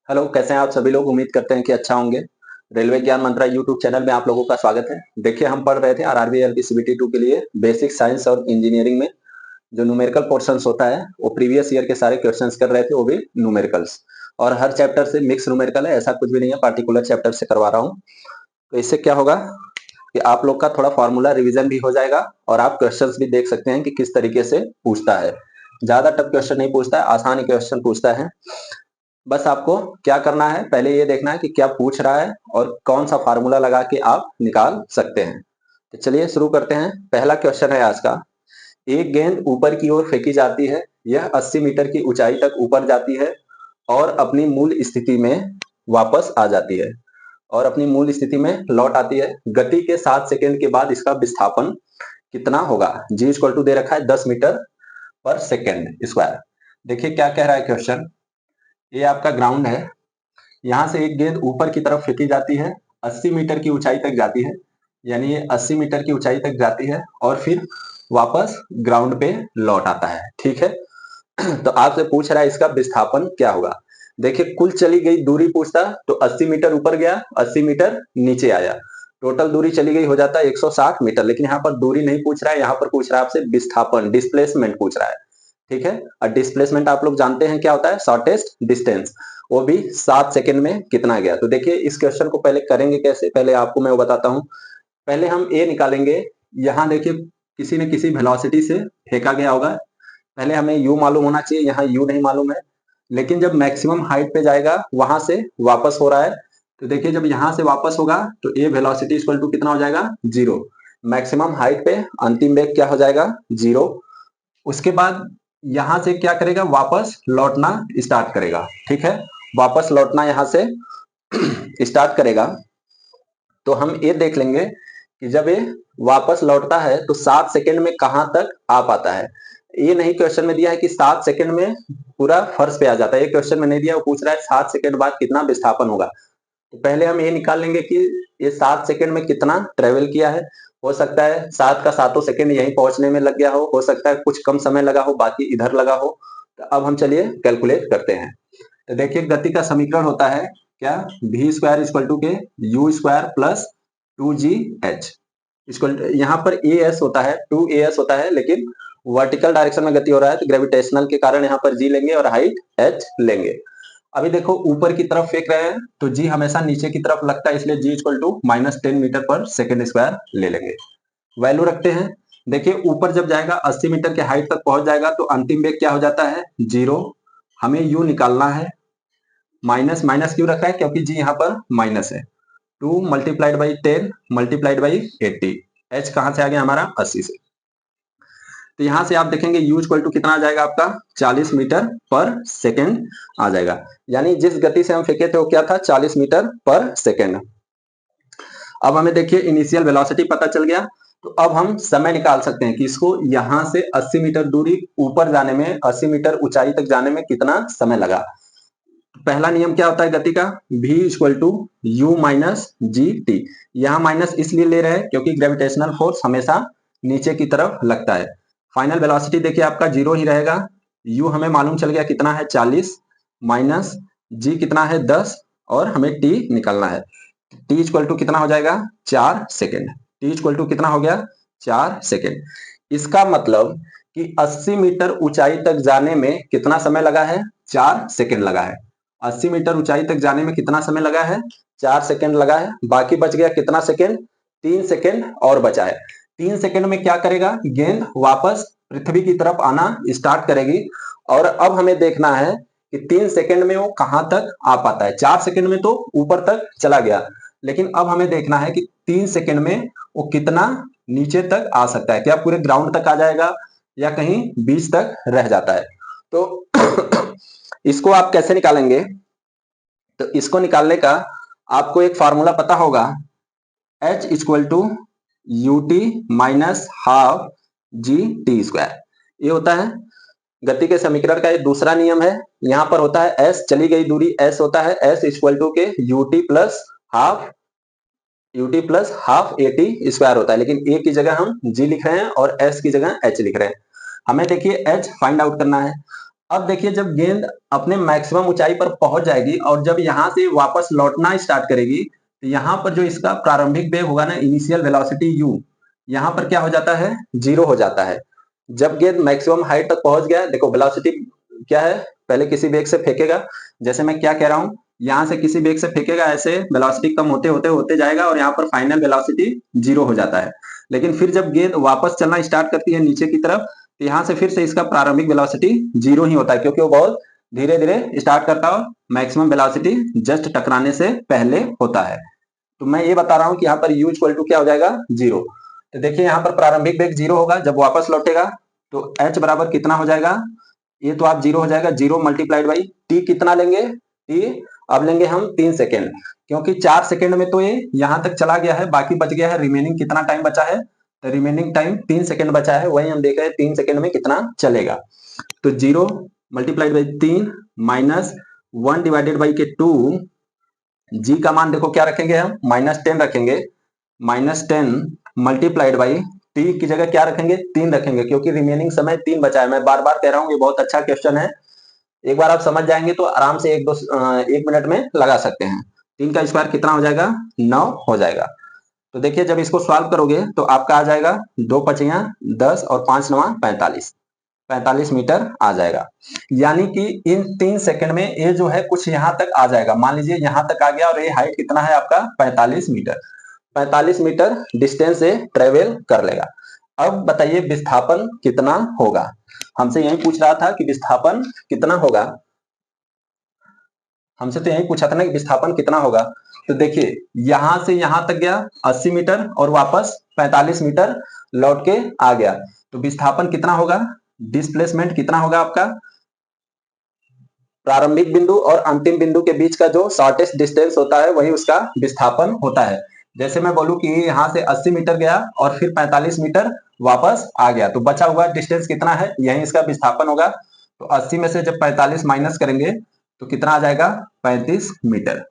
Hello, कैसे हैं आप सभी लोग। उम्मीद करते हैं कि अच्छा होंगे। रेलवे ज्ञान मंत्रा यूट्यूब चैनल में आप लोगों का स्वागत है। देखिए, हम पढ़ रहे थे आरआरबी एलपी सीबीटी 2 के लिए बेसिक साइंस और इंजीनियरिंग में जो न्यूमेरिकल पोर्शंस होता है वो प्रीवियस ईयर के सारे क्वेश्चंस कर रहे थे, वो भी न्यूमेरिकल्स। और हर चैप्टर से मिक्स न्यूमेरिकल है, ऐसा कुछ भी नहीं है, पार्टिकुलर चैप्टर से करवा रहा हूँ। तो इससे क्या होगा कि आप लोग का थोड़ा फॉर्मूला रिविजन भी हो जाएगा और आप क्वेश्चंस भी देख सकते हैं कि किस तरीके से पूछता है। ज्यादा टफ क्वेश्चन नहीं पूछता है, आसान ही क्वेश्चन पूछता है। बस आपको क्या करना है, पहले ये देखना है कि क्या पूछ रहा है और कौन सा फार्मूला लगा के आप निकाल सकते हैं। तो चलिए शुरू करते हैं। पहला क्वेश्चन है आज का। एक गेंद ऊपर की ओर फेंकी जाती है, यह 80 मीटर की ऊंचाई तक ऊपर जाती है और अपनी मूल स्थिति में वापस आ जाती है और अपनी मूल स्थिति में लौट आती है। गति के 7 सेकेंड के बाद इसका विस्थापन कितना होगा। जी इक्वल टू दे रखा है 10 मीटर पर सेकेंड स्क्वायर। देखिए क्या कह रहा है क्वेश्चन। ये आपका ग्राउंड है, यहाँ से एक गेंद ऊपर की तरफ फेंकी जाती है, 80 मीटर की ऊंचाई तक जाती है, यानी ये 80 मीटर की ऊंचाई तक जाती है और फिर वापस ग्राउंड पे लौट आता है। ठीक है। तो आपसे पूछ रहा है इसका विस्थापन क्या होगा। देखिए, कुल चली गई दूरी पूछता तो 80 मीटर ऊपर गया, 80 मीटर नीचे आया, टोटल दूरी चली गई हो जाता है 160 मीटर। लेकिन यहाँ पर दूरी नहीं पूछ रहा है, यहाँ पर पूछ रहा है आपसे विस्थापन, डिस्प्लेसमेंट पूछ रहा है। ठीक है। और डिस्प्लेसमेंट आप लोग जानते हैं क्या होता है, शॉर्टेस्ट डिस्टेंस, वो भी 7 सेकंड में कितना गया। तो देखिए इस क्वेश्चन को पहले करेंगे कैसे, पहले आपको मैं वो बताता हूँ। पहले हम ए निकालेंगे। यहाँ देखिए किसी न किसी वेलोसिटी से फेंका गया होगा। पहले हमें यू मालूम होना चाहिए, यहाँ यू नहीं मालूम है। लेकिन जब मैक्सिमम हाइट पे जाएगा वहां से वापस हो रहा है, तो देखिए जब यहाँ से वापस होगा तो ए वेलोसिटी इक्वल टू कितना हो जाएगा, 0। मैक्सिमम हाइट पे अंतिम वेग क्या हो जाएगा, 0। उसके बाद यहां से क्या करेगा, वापस लौटना स्टार्ट करेगा। ठीक है, वापस लौटना यहां से स्टार्ट करेगा। तो हम ये देख लेंगे कि जब ये वापस लौटता है तो 7 सेकंड में कहां तक आ पाता है। ये नहीं क्वेश्चन में दिया है कि 7 सेकंड में पूरा फर्श पे आ जाता है, ये क्वेश्चन में नहीं दिया। वो पूछ रहा है 7 सेकंड बाद कितना विस्थापन होगा। तो पहले हम ये निकाल लेंगे कि ये 7 सेकंड में कितना ट्रेवल किया है। हो सकता है 7 का 7 सेकंड यहीं पहुंचने में लग गया हो सकता है कुछ कम समय लगा हो, बाकी इधर लगा हो। तो अब हम चलिए कैलकुलेट करते हैं। तो देखिए गति का समीकरण होता है क्या, वी स्क्वायर इक्वल टू के you square plus 2gh equal, यहाँ पर ए एस होता है, 2as होता है, लेकिन वर्टिकल डायरेक्शन में गति हो रहा है तो ग्रेविटेशनल के कारण यहाँ पर g लेंगे और हाइट h लेंगे। अभी देखो ऊपर की तरफ फेंक रहे हैं तो g हमेशा नीचे की तरफ लगता है, इसलिए g इक्वल टू -10 मीटर पर सेकेंड स्क्वायर ले लेंगे। वैल्यू रखते हैं। देखिए ऊपर जब जाएगा 80 मीटर के हाइट तक पहुंच जाएगा तो अंतिम वेग क्या हो जाता है, 0। हमें u निकालना है। माइनस माइनस क्यों रखा है, क्योंकि g यहाँ पर माइनस है। 2 multiplied by 10 multiplied by 80, h कहां से आ गया हमारा, 80 से। तो यहां से आप देखेंगे u इक्वल टू कितना आ जाएगा आपका, 40 मीटर पर सेकेंड आ जाएगा। यानी जिस गति से हम फेंके थे वो क्या था, 40 मीटर पर सेकेंड। अब हमें देखिए इनिशियल वेलोसिटी पता चल गया। तो अब हम समय निकाल सकते हैं कि इसको यहां से 80 मीटर दूरी ऊपर जाने में, 80 मीटर ऊंचाई तक जाने में कितना समय लगा। पहला नियम क्या होता है गति का, v equal to u minus g t. यहाँ माइनस इसलिए ले रहे हैं क्योंकि ग्रेविटेशनल फोर्स हमेशा नीचे की तरफ लगता है। फाइनल वेलोसिटी देखिए आपका 0 ही रहेगा। u हमें मालूम चल गया कितना है, 40, माइनस g कितना है, 10, और हमें t निकालना है। t इक्वल टू कितना हो जाएगा, 4 सेकेंड। t इक्वल टू कितना हो गया, 4 सेकेंड। इसका मतलब कि 80 मीटर ऊंचाई तक जाने में कितना समय लगा है, 4 सेकेंड लगा है। 80 मीटर ऊंचाई तक जाने में कितना समय लगा है, 4 सेकेंड लगा है। बाकी बच गया कितना सेकेंड, 3 सेकेंड और बचा है। 3 सेकेंड में क्या करेगा, गेंद वापस पृथ्वी की तरफ आना स्टार्ट करेगी। और अब हमें देखना है कि 3 सेकेंड में वो कहां तक आ पाता है। 4 सेकेंड में तो ऊपर तक चला गया, लेकिन अब हमें देखना है कि 3 सेकेंड में वो कितना नीचे तक आ सकता है। क्या पूरे ग्राउंड तक आ जाएगा या कहीं बीच तक रह जाता है। तो इसको आप कैसे निकालेंगे, तो इसको निकालने का आपको एक फॉर्मूला पता होगा, h equal to u t minus half g t square. ये होता है गति के समीकरण का एक दूसरा नियम है। यहां पर होता है s, चली गई दूरी s होता है, s इक्वल टू के you t plus half a t square होता है। लेकिन a की जगह हम g लिख रहे हैं और s की जगह h लिख रहे हैं। हमें देखिए h फाइंड आउट करना है। अब देखिए जब गेंद अपने मैक्सिमम ऊंचाई पर पहुंच जाएगी और जब यहां से वापस लौटना स्टार्ट करेगी, तो यहाँ पर जो इसका प्रारंभिक वेग होगा ना, इनिशियल वेलोसिटी यू, यहाँ पर क्या हो जाता है, 0 हो जाता है। जब गेंद मैक्सिमम हाइट तक पहुंच गया, देखो वेलोसिटी क्या है, पहले किसी वेग से फेंकेगा, जैसे मैं क्या कह रहा हूँ, यहाँ से किसी वेग से फेंकेगा, ऐसे वेलोसिटी कम होते होते होते जाएगा और यहाँ पर फाइनल वेलोसिटी 0 हो जाता है। लेकिन फिर जब गेंद वापस चलना स्टार्ट करती है नीचे की तरफ, तो यहाँ से फिर से इसका प्रारंभिक वेलोसिटी 0 ही होता है, क्योंकि वो बहुत धीरे धीरे स्टार्ट करता है, मैक्सिमम वेलोसिटी जस्ट टकराने से पहले होता है। तो मैं ये बता रहा हूँ कि यहाँ पर u इक्वल टू क्या हो जाएगा, 0। तो देखिए यहाँ पर प्रारंभिक वेग 0 होगा, जब वापस लौटेगा तो h बराबर कितना हो जाएगा, ये तो आप 0 हो जाएगा, 0 मल्टीप्लाइड बाई t कितना लेंगे, t अब लेंगे हम 3 सेकेंड, क्योंकि 4 सेकेंड में तो ये यहाँ तक चला गया है, बाकी बच गया है, रिमेनिंग कितना टाइम बचा है, तो रिमेनिंग टाइम 3 सेकेंड बचा है, वही हम देख रहे हैं 3 सेकेंड में कितना चलेगा। तो 0 multiplied by 3 minus 1 divided by के 2, जी का मान देखो क्या रखेंगे हम, -10 रखेंगे, -10 मल्टीप्लाइड बाई टी की जगह क्या रखेंगे, 3 रखेंगे, क्योंकि रिमेनिंग समय 3 बचा है। मैं बार बार कह रहा हूँ ये बहुत अच्छा क्वेश्चन है, एक बार आप समझ जाएंगे तो आराम से 1 मिनट में लगा सकते हैं। 3 का स्क्वायर कितना हो जाएगा, 9 हो जाएगा। तो देखिए जब इसको सॉल्व करोगे तो आपका आ जाएगा 2 पचियां 10 और 5 नवा 45 मीटर आ जाएगा। यानी कि इन 3 सेकंड में ये जो है कुछ यहाँ तक आ जाएगा, मान लीजिए यहाँ तक आ गया और ये हाइट कितना है आपका 45 मीटर, 45 मीटर डिस्टेंस से ट्रेवल कर लेगा। अब बताइए विस्थापन कितना होगा, हमसे यही पूछ रहा था कि विस्थापन कितना होगा, हमसे तो यही पूछा था ना कि विस्थापन कितना होगा। तो देखिए यहां से यहां तक गया 80 मीटर और वापस 45 मीटर लौट के आ गया, तो विस्थापन कितना होगा, डिस्प्लेसमेंट कितना होगा आपका, प्रारंभिक बिंदु और अंतिम बिंदु के बीच का जो शॉर्टेस्ट डिस्टेंस होता है वही उसका विस्थापन होता है। जैसे मैं बोलूं कि यहाँ से 80 मीटर गया और फिर 45 मीटर वापस आ गया, तो बचा हुआ डिस्टेंस कितना है, यही इसका विस्थापन होगा। तो 80 में से जब 45 माइनस करेंगे तो कितना आ जाएगा, 35 मीटर,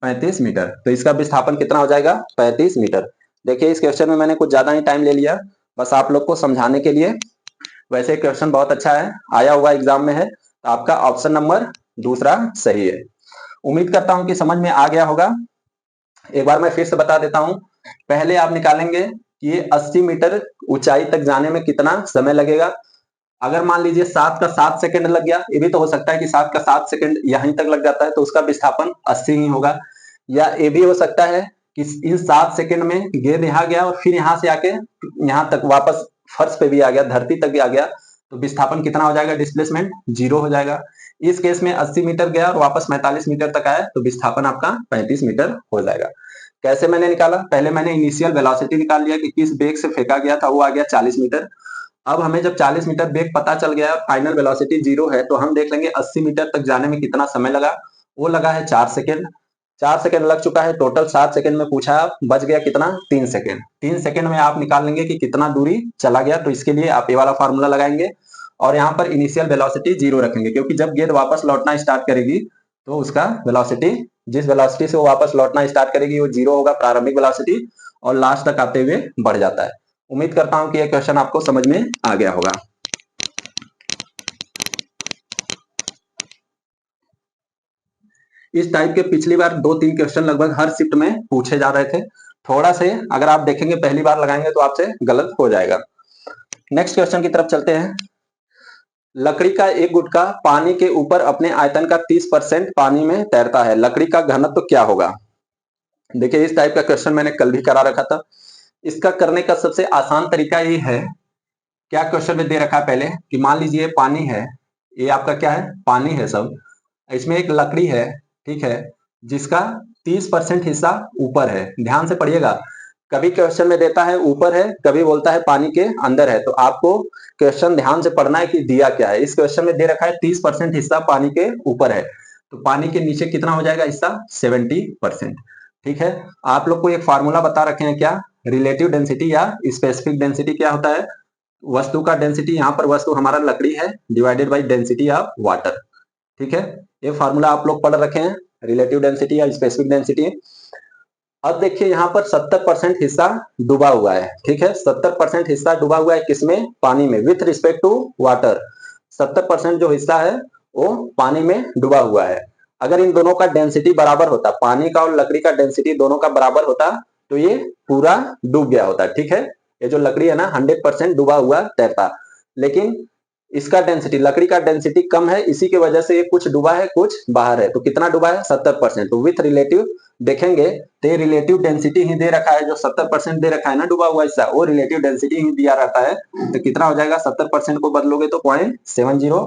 35 मीटर। तो इसका विस्थापन कितना हो जाएगा, 35 मीटर। देखिए इस क्वेश्चन में मैंने कुछ ज्यादा ही टाइम ले लिया, बस आप लोग को समझाने के लिए। वैसे क्वेश्चन बहुत अच्छा है, आया हुआ एग्जाम में है, तो आपका ऑप्शन नंबर दूसरा सही है। उम्मीद करता हूं कि समझ में आ गया होगा। एक बार मैं फिर से बता देता हूं, पहले आप निकालेंगे कि ये 80 मीटर ऊंचाई तक जाने में कितना समय लगेगा। अगर मान लीजिए 7 का 7 सेकंड लग गया, ये भी तो हो सकता है कि 7 का 7 सेकंड यहीं तक लग जाता है, तो उसका विस्थापन 80 ही होगा। या ये भी हो सकता है कि इन 7 सेकंड में गेंद यहाँ गया और फिर यहाँ से आके यहाँ तक वापस फर्श पे भी आ गया, धरती तक भी आ गया, तो विस्थापन कितना हो जाएगा, डिस्प्लेसमेंट 0 हो जाएगा। इस केस में 80 मीटर गया और वापस 45 मीटर तक आया, तो विस्थापन आपका 35 मीटर हो जाएगा। कैसे मैंने निकाला, पहले मैंने इनिशियल वेलोसिटी निकाल लिया कि किस वेग से फेंका गया था, वो आ गया 40 मीटर। अब हमें जब 40 मीटर वेग पता चल गया और फाइनल वेलोसिटी 0 है, तो हम देख लेंगे 80 मीटर तक जाने में कितना समय लगा, वो लगा है 4 सेकेंड। 4 सेकेंड लग चुका है, टोटल 7 सेकेंड में पूछा है, बच गया कितना, 3 सेकेंड। 3 सेकेंड में आप निकाल लेंगे कि कितना दूरी चला गया, तो इसके लिए आप ये वाला फार्मूला लगाएंगे और यहाँ पर इनिशियल वेलोसिटी 0 रखेंगे, क्योंकि जब गेंद वापस लौटना स्टार्ट करेगी तो उसका वेलोसिटी, जिस वेलोसिटी से वो वापस लौटना स्टार्ट करेगी वो 0 होगा प्रारंभिक वेलोसिटी, और लास्ट तक आते हुए बढ़ जाता है। उम्मीद करता हूं कि यह क्वेश्चन आपको समझ में आ गया होगा। इस टाइप के पिछली बार 2-3 क्वेश्चन लगभग हर शिफ्ट में पूछे जा रहे थे, थोड़ा से अगर आप देखेंगे पहली बार लगाएंगे तो आपसे गलत हो जाएगा। नेक्स्ट क्वेश्चन की तरफ चलते हैं। लकड़ी का एक गुटका पानी के ऊपर अपने आयतन का 30% पानी में तैरता है, लकड़ी का घनत्व क्या होगा। देखिए इस टाइप का क्वेश्चन मैंने कल भी करा रखा था। इसका करने का सबसे आसान तरीका ये है, क्या क्वेश्चन में दे रखा है पहले कि मान लीजिए पानी है, ये आपका क्या है, पानी है सब, इसमें एक लकड़ी है, ठीक है, जिसका 30% हिस्सा ऊपर है। ध्यान से पढ़िएगा, कभी क्वेश्चन में देता है ऊपर है, कभी बोलता है पानी के अंदर है, तो आपको क्वेश्चन ध्यान से पढ़ना है कि दिया क्या है। इस क्वेश्चन में दे रखा है 30% हिस्सा पानी के ऊपर है, तो पानी के नीचे कितना हो जाएगा हिस्सा, 70%। ठीक है, आप लोग को एक फार्मूला बता रखे हैं, क्या, रिलेटिव डेंसिटी या स्पेसिफिक डेंसिटी क्या होता है, वस्तु का डेंसिटी, यहाँ पर वस्तु हमारा लकड़ी है, divided by density of water. ठीक है, ये फार्मूला आप लोग पढ़ रखे हैं, रिलेटिव डेंसिटी या स्पेसिफिक डेंसिटी। अब देखिए यहाँ पर 70% हिस्सा डूबा हुआ है, ठीक है, 70% हिस्सा डूबा हुआ है किसमें, पानी में, विथ रिस्पेक्ट टू वाटर। 70% जो हिस्सा है वो पानी में डूबा हुआ है। अगर इन दोनों का डेंसिटी बराबर होता, पानी का और लकड़ी का डेंसिटी दोनों का बराबर होता, तो ये पूरा डूब गया होता। ठीक है, ये जो लकड़ी है ना 100% डूबा हुआ तैरता, लेकिन इसका डेंसिटी, लकड़ी का डेंसिटी कम है, इसी की वजह से ये कुछ डूबा है कुछ बाहर है। तो कितना डूबा है? 70%। तो विथ रिलेटिव देखेंगे तो रिलेटिव डेंसिटी ही दे रखा है, जो 70% दे रखा है ना डूबा हुआ हिस्सा, वो रिलेटिव डेंसिटी ही दिया रहता है। तो कितना हो जाएगा? 70% को बदलोगे तो 0.70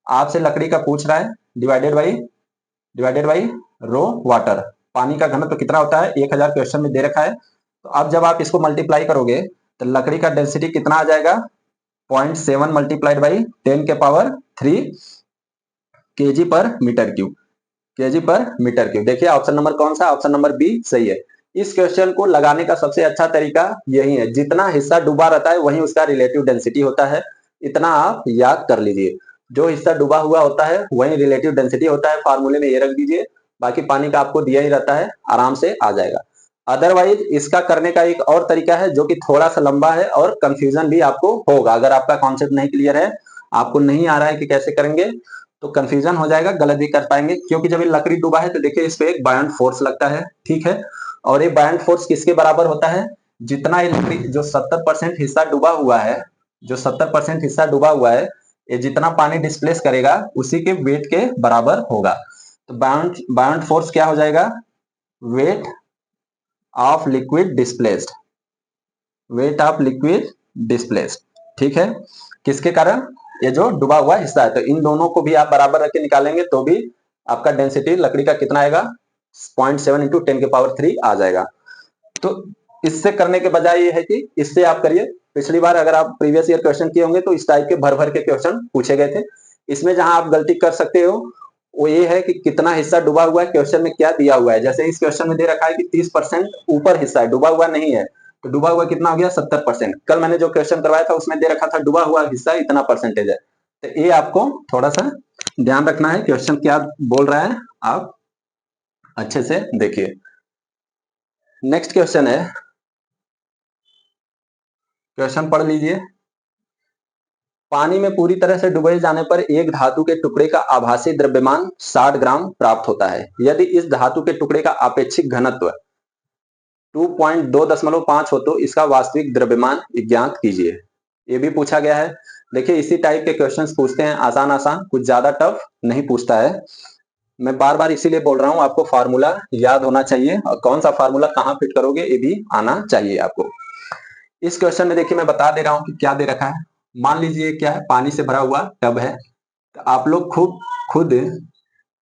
आपसे लकड़ी का पूछ रहा है, डिवाइडेड बाई रो वाटर। पानी का घनत्व तो कितना होता है? 1000 क्वेश्चन में दे रखा है। तो अब जब आप इसको मल्टीप्लाई करोगे तो लकड़ी का डेंसिटी कितना आ जाएगा? 0.7 मल्टीप्लाइड बाई 10 के पावर 3 केजी पर मीटर क्यूब, केजी पर मीटर क्यूब। देखिए ऑप्शन नंबर कौन सा? ऑप्शन नंबर बी सही है। इस क्वेश्चन को लगाने का सबसे अच्छा तरीका यही है, जितना हिस्सा डूबा रहता है वही उसका रिलेटिव डेंसिटी होता है, इतना आप याद कर लीजिए। जो हिस्सा डूबा हुआ होता है वही रिलेटिव डेंसिटी होता है, फार्मूले में ये रख दीजिए। बाकी पानी का आपको दिया ही रहता है, आराम से आ जाएगा। अदरवाइज इसका करने का एक और तरीका है जो कि थोड़ा सा लंबा है और कंफ्यूजन भी आपको होगा। अगर आपका कॉन्सेप्ट नहीं क्लियर है, आपको नहीं आ रहा है कि कैसे करेंगे, तो कंफ्यूजन हो जाएगा, गलत भी कर पाएंगे। क्योंकि जब ये लकड़ी डूबा है तो देखिए इस पे एक बायन फोर्स लगता है, ठीक है। और ये बायन फोर्स किसके बराबर होता है? जितना ये लकड़ी जो 70% हिस्सा डूबा हुआ है, जो 70% हिस्सा डूबा हुआ है, ये जितना पानी डिस्प्लेस करेगा उसी के वेट के बराबर होगा। तो बायन फोर्स क्या हो जाएगा? Weight of liquid displaced, weight of liquid displaced, ठीक है। किसके कारण? ये जो डूबा हुआ हिस्सा है। तो इन दोनों को भी आप बराबर रख के निकालेंगे तो भी आपका डेंसिटी लकड़ी का कितना आएगा? 0.7 इंटू 10 के पावर 3 आ जाएगा। तो इससे करने के बजाय ये है कि इससे आप करिए। पिछली बार अगर आप प्रीवियस ईयर क्वेश्चन किए होंगे तो इस टाइप के भर भर के क्वेश्चन पूछे गए थे। इसमें जहां आप गलती कर सकते हो वो ये है कि कितना हिस्सा डूबा हुआ है, क्वेश्चन में क्या दिया हुआ है। जैसे इस क्वेश्चन में दे रखा है कि 30% ऊपर हिस्सा है, डूबा हुआ नहीं है। तो डूबा हुआ कितना हो गया? 70%। कल मैंने जो क्वेश्चन करवाया था उसमें दे रखा था डूबा हुआ हिस्सा इतना परसेंटेज है। तो ये आपको थोड़ा सा ध्यान रखना है, क्वेश्चन क्या बोल रहा है आप अच्छे से देखिए। नेक्स्ट क्वेश्चन है, क्वेश्चन पढ़ लीजिए। पानी में पूरी तरह से डुबे जाने पर एक धातु के टुकड़े का आभासी द्रव्यमान 60 ग्राम प्राप्त होता है। यदि इस धातु के टुकड़े का आपेक्षिक घनत्व 2.5 हो तो इसका वास्तविक द्रव्यमान ज्ञात कीजिए। ये भी पूछा गया है। देखिए इसी टाइप के क्वेश्चंस पूछते हैं, आसान आसान, कुछ ज्यादा टफ नहीं पूछता है। मैं बार बार इसीलिए बोल रहा हूं आपको फार्मूला याद होना चाहिए, और कौन सा फार्मूला कहां फिट करोगे ये भी आना चाहिए आपको। इस क्वेश्चन में देखिए मैं बता दे रहा हूं कि क्या दे रखा है। मान लीजिए क्या है, पानी से भरा हुआ टब है। तो आप लोग खुद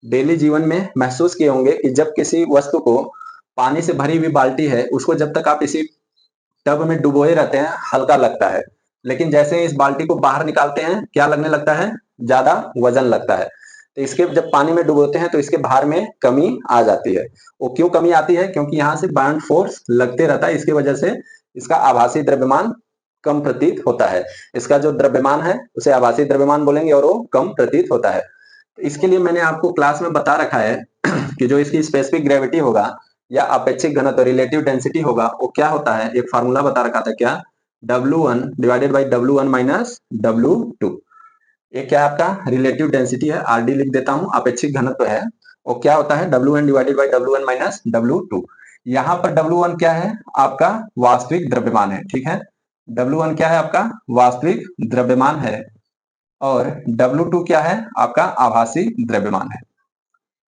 डेली जीवन में महसूस किए होंगे कि जब किसी वस्तु को पानी से भरी हुई बाल्टी है, उसको जब तक आप इसी टब में डुबोए रहते हैं हल्का लगता है, लेकिन जैसे इस बाल्टी को बाहर निकालते हैं क्या लगने लगता है? ज्यादा वजन लगता है। तो इसके जब पानी में डुबोते हैं तो इसके भार में कमी आ जाती है। वो क्यों कमी आती है? क्योंकि यहाँ से बायन फोर्स लगते रहता है, इसकी वजह से इसका आभासी द्रव्यमान कम प्रतीत होता है। इसका जो द्रव्यमान है उसे आभासी द्रव्यमान बोलेंगे और वो कम प्रतीत होता है। तो इसके लिए मैंने आपको क्लास में बता रखा है कि जो इसकी स्पेसिफिक ग्रेविटी होगा या अपेक्षिक घनत्व रिलेटिव डेंसिटी होगा वो क्या होता है। एक फार्मूला बता रखा था, क्या? W1 divided by W1 minus W2। ये क्या आपका रिलेटिव डेंसिटी है, RD लिख देता हूं, अपेक्षिक घनत्व है। वो क्या होता है? W1 divided by W1 minus W2। यहाँ पर W1 क्या है? आपका वास्तविक द्रव्यमान है, ठीक है। W1 क्या है? आपका वास्तविक द्रव्यमान है। और W2 क्या है? आपका आभासी द्रव्यमान है,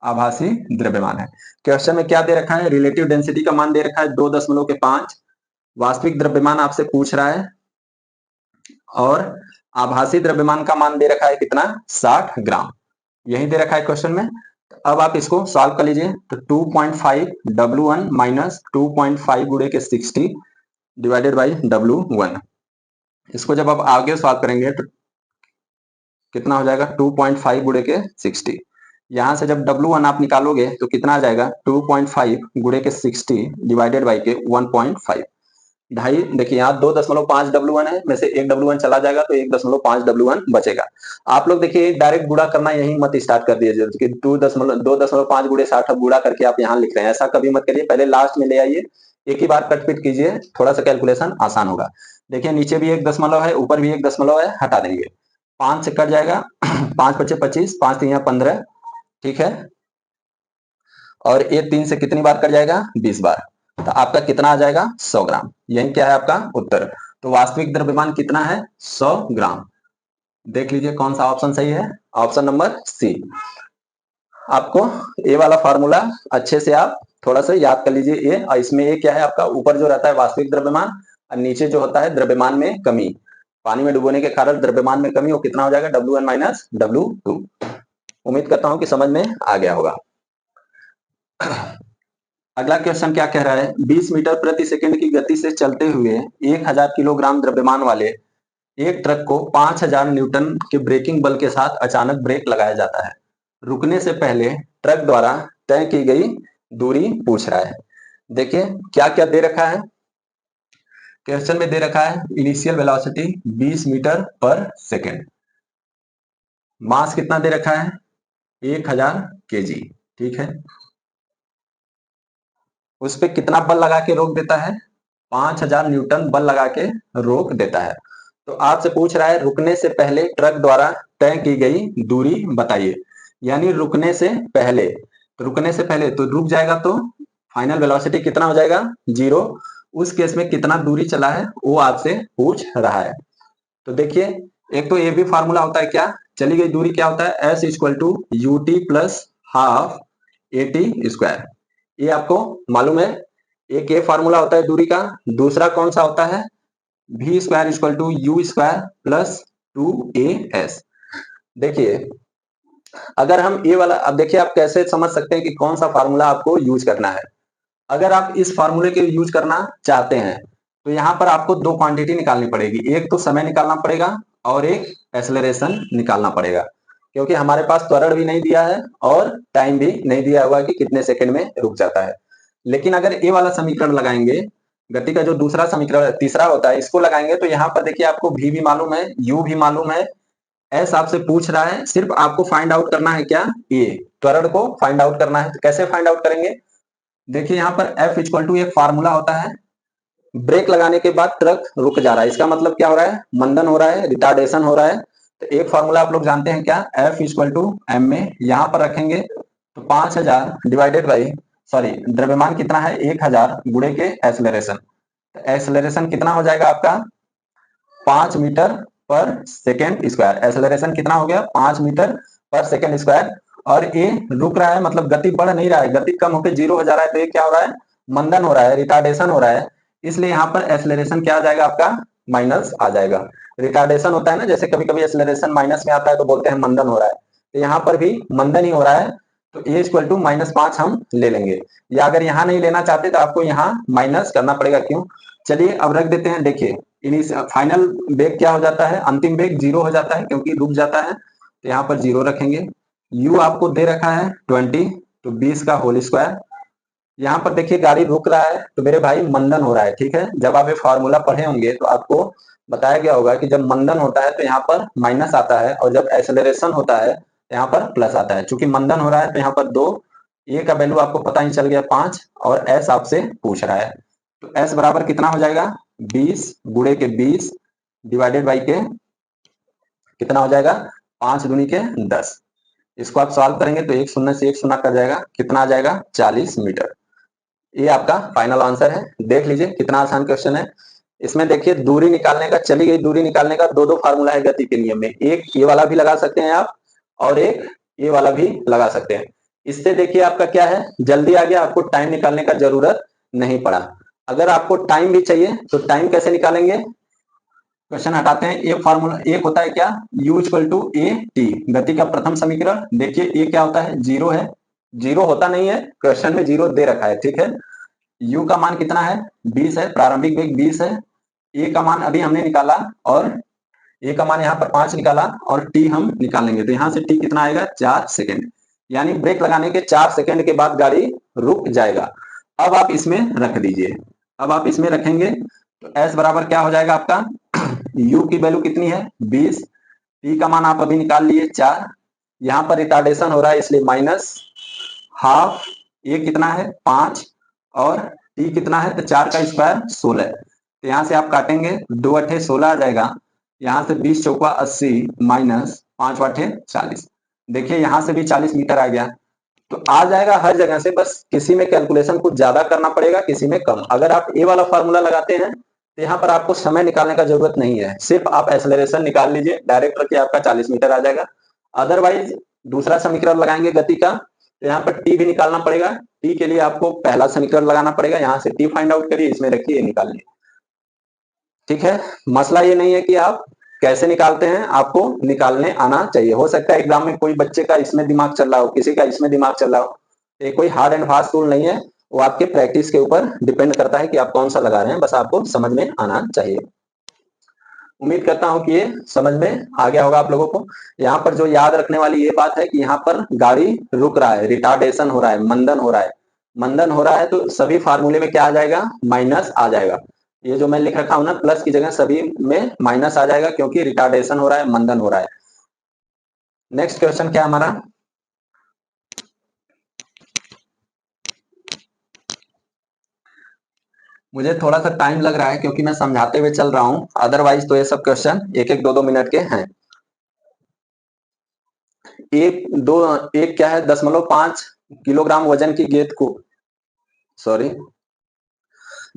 आभासी द्रव्यमान है। क्वेश्चन में क्या दे रखा है? रिलेटिव डेंसिटी का मान दे रखा है 2.5। वास्तविक द्रव्यमान आपसे पूछ रहा है और आभासी द्रव्यमान का मान दे रखा है कितना? 60 ग्राम। यही दे रखा है क्वेश्चन में। अब आप इसको सॉल्व कर लीजिए। तो 2.5 W1 माइनस 2.5 गुणे के 60 डिवाइडेड बाई W1। इसको जब आप आगे सॉल्व करेंगे तो कितना हो जाएगा? 2.5 गुणे के 60। यहां से जब W1 आप निकालोगे तो कितना आ जाएगा? 2.5 गुणे के 60 डिवाइडेड बाई के 1.5। ढाई, देखिए यहाँ 2.5 W1 है, में से एक W1 चला जाएगा तो 1.5 W1 बचेगा। आप लोग देखिए डायरेक्ट गुणा करना यही मत स्टार्ट कर दीजिए कि 2.5 गुणे 60 अब गुणा करके आप यहाँ लिख रहे हैं, ऐसा कभी मत करिए। पहले लास्ट में ले आइए, एक ही बार कट पिट कीजिए, थोड़ा सा कैलकुलेशन आसान होगा। देखिए नीचे भी 1 दशमलव है, ऊपर भी 1 दशमलव है, हटा देंगे। 5 से कट जाएगा 5 पचे 25, 5 3 15, ठीक है। और ये 3 से कितनी बार कट जाएगा? 20 बार। तो आपका कितना आ जाएगा? 100 ग्राम। यही क्या है आपका उत्तर। तो वास्तविक द्रव्यमान कितना है? 100 ग्राम। देख लीजिए कौन सा ऑप्शन सही है। Option number c. आपको ये वाला फॉर्मूला अच्छे से आप थोड़ा सा याद कर लीजिए। ये और इसमें ये क्या है आपका, ऊपर जो रहता है वास्तविक द्रव्यमान और नीचे जो होता है द्रव्यमान में कमी। पानी में डुबोने के कारण द्रव्यमान में कमी, वो कितना हो जाएगा? W1 minus W2। उम्मीद करता हूं कि समझ में आ गया होगा। अगला क्वेश्चन क्या कह रहा है? 20 मीटर प्रति सेकंड की गति से चलते हुए 1000 किलोग्राम द्रव्यमान वाले एक ट्रक को 5000 न्यूटन के ब्रेकिंग बल के साथ अचानक ब्रेक लगाया जाता है। रुकने से पहले ट्रक द्वारा तय की गई दूरी पूछ रहा है। देखिए क्या क्या दे रखा है क्वेश्चन में। दे रखा है इनिशियल वेलोसिटी 20 मीटर पर सेकेंड, मास कितना दे रखा है? 1000 केजी, ठीक है। उस पर कितना बल लगा के रोक देता है? 5000 न्यूटन बल लगा के रोक देता है। तो आपसे पूछ रहा है रुकने से पहले ट्रक द्वारा तय की गई दूरी बताइए। यानी रुकने से पहले, तो रुकने से पहले तो रुक जाएगा तो फाइनल वेलोसिटी कितना हो जाएगा? 0। उस केस में कितना दूरी चला है वो आपसे पूछ रहा है। तो देखिए एक तो ये भी फार्मूला होता है क्या, चली गई दूरी क्या होता है? S equal to u t plus half a t square. ये आपको मालूम है। एक ये फार्मूला होता है दूरी का। दूसरा कौन सा होता है? v square equal to u square plus 2as। देखिए अगर हम ये वाला, अब देखिए आप कैसे समझ सकते हैं कि कौन सा फार्मूला आपको यूज करना है। अगर आप इस फार्मूले के यूज करना चाहते हैं तो यहाँ पर आपको दो क्वांटिटी निकालनी पड़ेगी। एक तो समय निकालना पड़ेगा और एक एक्सेलरेशन निकालना पड़ेगा, क्योंकि हमारे पास त्वरण भी नहीं दिया है और टाइम भी नहीं दिया हुआ कि कितने सेकंड में रुक जाता है। लेकिन अगर ये वाला समीकरण लगाएंगे, गति का जो दूसरा समीकरण तीसरा होता है, इसको लगाएंगे तो यहाँ पर देखिए आपको v भी मालूम है, u भी मालूम है, s आपसे पूछ रहा है। सिर्फ आपको फाइंड आउट करना है क्या? ये त्वरण को फाइंड आउट करना है। तो कैसे फाइंड आउट करेंगे? देखिए यहाँ पर F इक्वल टू एक फार्मूला होता है। ब्रेक लगाने के बाद ट्रक रुक जा रहा है, इसका मतलब क्या हो रहा है? मंदन हो रहा है, रिटार्डेशन हो रहा है। तो एक फार्मूला आप लोग जानते हैं क्या? F इक्वल टू एम में यहाँ पर रखेंगे तो 5000 डिवाइडेड बाई, सॉरी द्रव्यमान कितना है? 1000 गुणे के एक्सेलरेशन। तो एक्सेलरेशन कितना हो जाएगा आपका? 5 मीटर पर सेकेंड स्क्वायर। एक्सेलरेशन कितना हो गया? 5 मीटर पर सेकेंड स्क्वायर। और ये रुक रहा है, मतलब गति बढ़ नहीं रहा है, गति कम होकर 0 हो जा रहा है। तो ये क्या हो रहा है? मंदन हो रहा है, रिटार्डेशन हो रहा है। इसलिए यहाँ पर एक्सेलरेशन क्या आ जाएगा आपका? माइनस आ जाएगा। रिटार्डेशन होता है ना, जैसे कभी कभी एक्सेलरेशन माइनस में आता है तो बोलते हैं मंदन हो रहा है। तो यहाँ पर भी मंदन ही हो रहा है। तो ए इक्वल टू -5 हम ले लेंगे, या अगर यहाँ नहीं लेना चाहते तो आपको यहाँ माइनस करना पड़ेगा। क्यों? चलिए अब रख देते हैं। देखिए फाइनल वेग क्या हो जाता है? अंतिम वेग 0 हो जाता है क्योंकि रुक जाता है। तो यहाँ पर 0 रखेंगे। u आपको दे रखा है 20, तो 20 का होल स्क्वायर। यहाँ पर देखिए गाड़ी रुक रहा है तो मेरे भाई मंदन हो रहा है, ठीक है। जब आप ये फॉर्मूला पढ़े होंगे तो आपको बताया गया होगा कि जब मंदन होता है तो यहाँ पर माइनस आता है, और जब एक्सेलरेशन होता है तो यहाँ पर प्लस आता है। चूंकि मंदन हो रहा है तो यहाँ पर 2, ए का वैल्यू आपको पता ही चल गया 5, और एस आपसे पूछ रहा है। तो एस बराबर कितना हो जाएगा? 20 गुणे के 20 डिवाइडेड बाई के कितना हो जाएगा? 5 दूनी के 10। इसको आप सॉल्व करेंगे तो एक शून्य से एक शून्य कर जाएगा, कितना आ जाएगा? 40 मीटर। ये आपका फाइनल आंसर है। देख लीजिए कितना आसान क्वेश्चन है। इसमें देखिए दूरी निकालने का, चली गई दूरी निकालने का दो फार्मूला है गति के नियम में। एक ये वाला भी लगा सकते हैं आप, और एक ये वाला भी लगा सकते हैं। इससे देखिए आपका क्या है, जल्दी आ गया, आपको टाइम निकालने का जरूरत नहीं पड़ा। अगर आपको टाइम भी चाहिए तो टाइम कैसे निकालेंगे? क्वेश्चन हटाते हैं। एक फार्मूला, एक होता है क्या? u equal to a t, गति का प्रथम समीकरण। देखिए ये क्या होता है? 0 है। 0 होता नहीं है, क्वेश्चन में 0 दे रखा है, ठीक है। u का मान कितना है? 20 है, प्रारंभिक वेग 20 है। a का मान अभी हमने निकाला, और a का मान यहाँ पर 5 निकाला, और t हम निकालेंगे तो यहाँ से t कितना आएगा? 4 सेकेंड। यानी ब्रेक लगाने के 4 सेकेंड के बाद गाड़ी रुक जाएगा। अब आप इसमें रख दीजिए। अब आप इसमें रखेंगे तो s बराबर क्या हो जाएगा आपका? u की वैल्यू कितनी है? 20। t का मान आप अभी निकाल लिए 4। यहाँ पर रिटार्डेशन हो रहा है इसलिए माइनस हाफ। ये कितना है? 5, और t कितना है? तो 4 का स्क्वायर 16। तो यहाँ से आप काटेंगे, 2 अठे 16 आ जाएगा। यहाँ से 20 चौका 80 माइनस 5 वाटे 40। देखिए यहाँ से भी 40 मीटर आ गया। तो आ जाएगा हर जगह से, बस किसी में कैलकुलेशन कुछ ज्यादा करना पड़ेगा, किसी में कम। अगर आप ए वाला फॉर्मूला लगाते हैं तो यहाँ पर आपको समय निकालने का जरूरत नहीं है, सिर्फ आप एक्सेलरेशन निकाल लीजिए, डायरेक्ट करके आपका 40 मीटर आ जाएगा। अदरवाइज दूसरा समीकरण लगाएंगे गति का, तो यहाँ पर टी भी निकालना पड़ेगा। टी के लिए आपको पहला समीकरण लगाना पड़ेगा, यहाँ से टी फाइंड आउट करिए, इसमें रखिए, निकालिए। ठीक है, मसला ये नहीं है कि आप कैसे निकालते हैं, आपको निकालने आना चाहिए। हो सकता है एग्जाम में कोई बच्चे का इसमें दिमाग चल रहा हो, किसी का इसमें दिमाग चल रहा हो। ये कोई हार्ड एंड फास्ट रूल नहीं है, वो आपके प्रैक्टिस के ऊपर डिपेंड करता है कि आप कौन सा लगा रहे हैं, बस आपको समझ में आना चाहिए। उम्मीद करता हूं कि ये समझ में आ गया होगा आप लोगों को। यहाँ पर जो याद रखने वाली ये बात है कि यहाँ पर गाड़ी रुक रहा है, रिटार्डेशन हो रहा है, मंदन हो रहा है। मंदन हो रहा है तो सभी फार्मूले में क्या आ जाएगा, माइनस आ जाएगा। ये जो मैं लिख रखा हूं ना, प्लस की जगह सभी में माइनस आ जाएगा, क्योंकि रिटार्डेशन हो रहा है, मंदन हो रहा है। नेक्स्ट क्वेश्चन क्या हमारा, मुझे थोड़ा सा टाइम लग रहा है क्योंकि मैं समझाते हुए चल रहा हूं, अदरवाइज तो ये सब क्वेश्चन एक एक दो दो मिनट के हैं। एक क्या है, 10.5 किलोग्राम वजन की गेंद को, सॉरी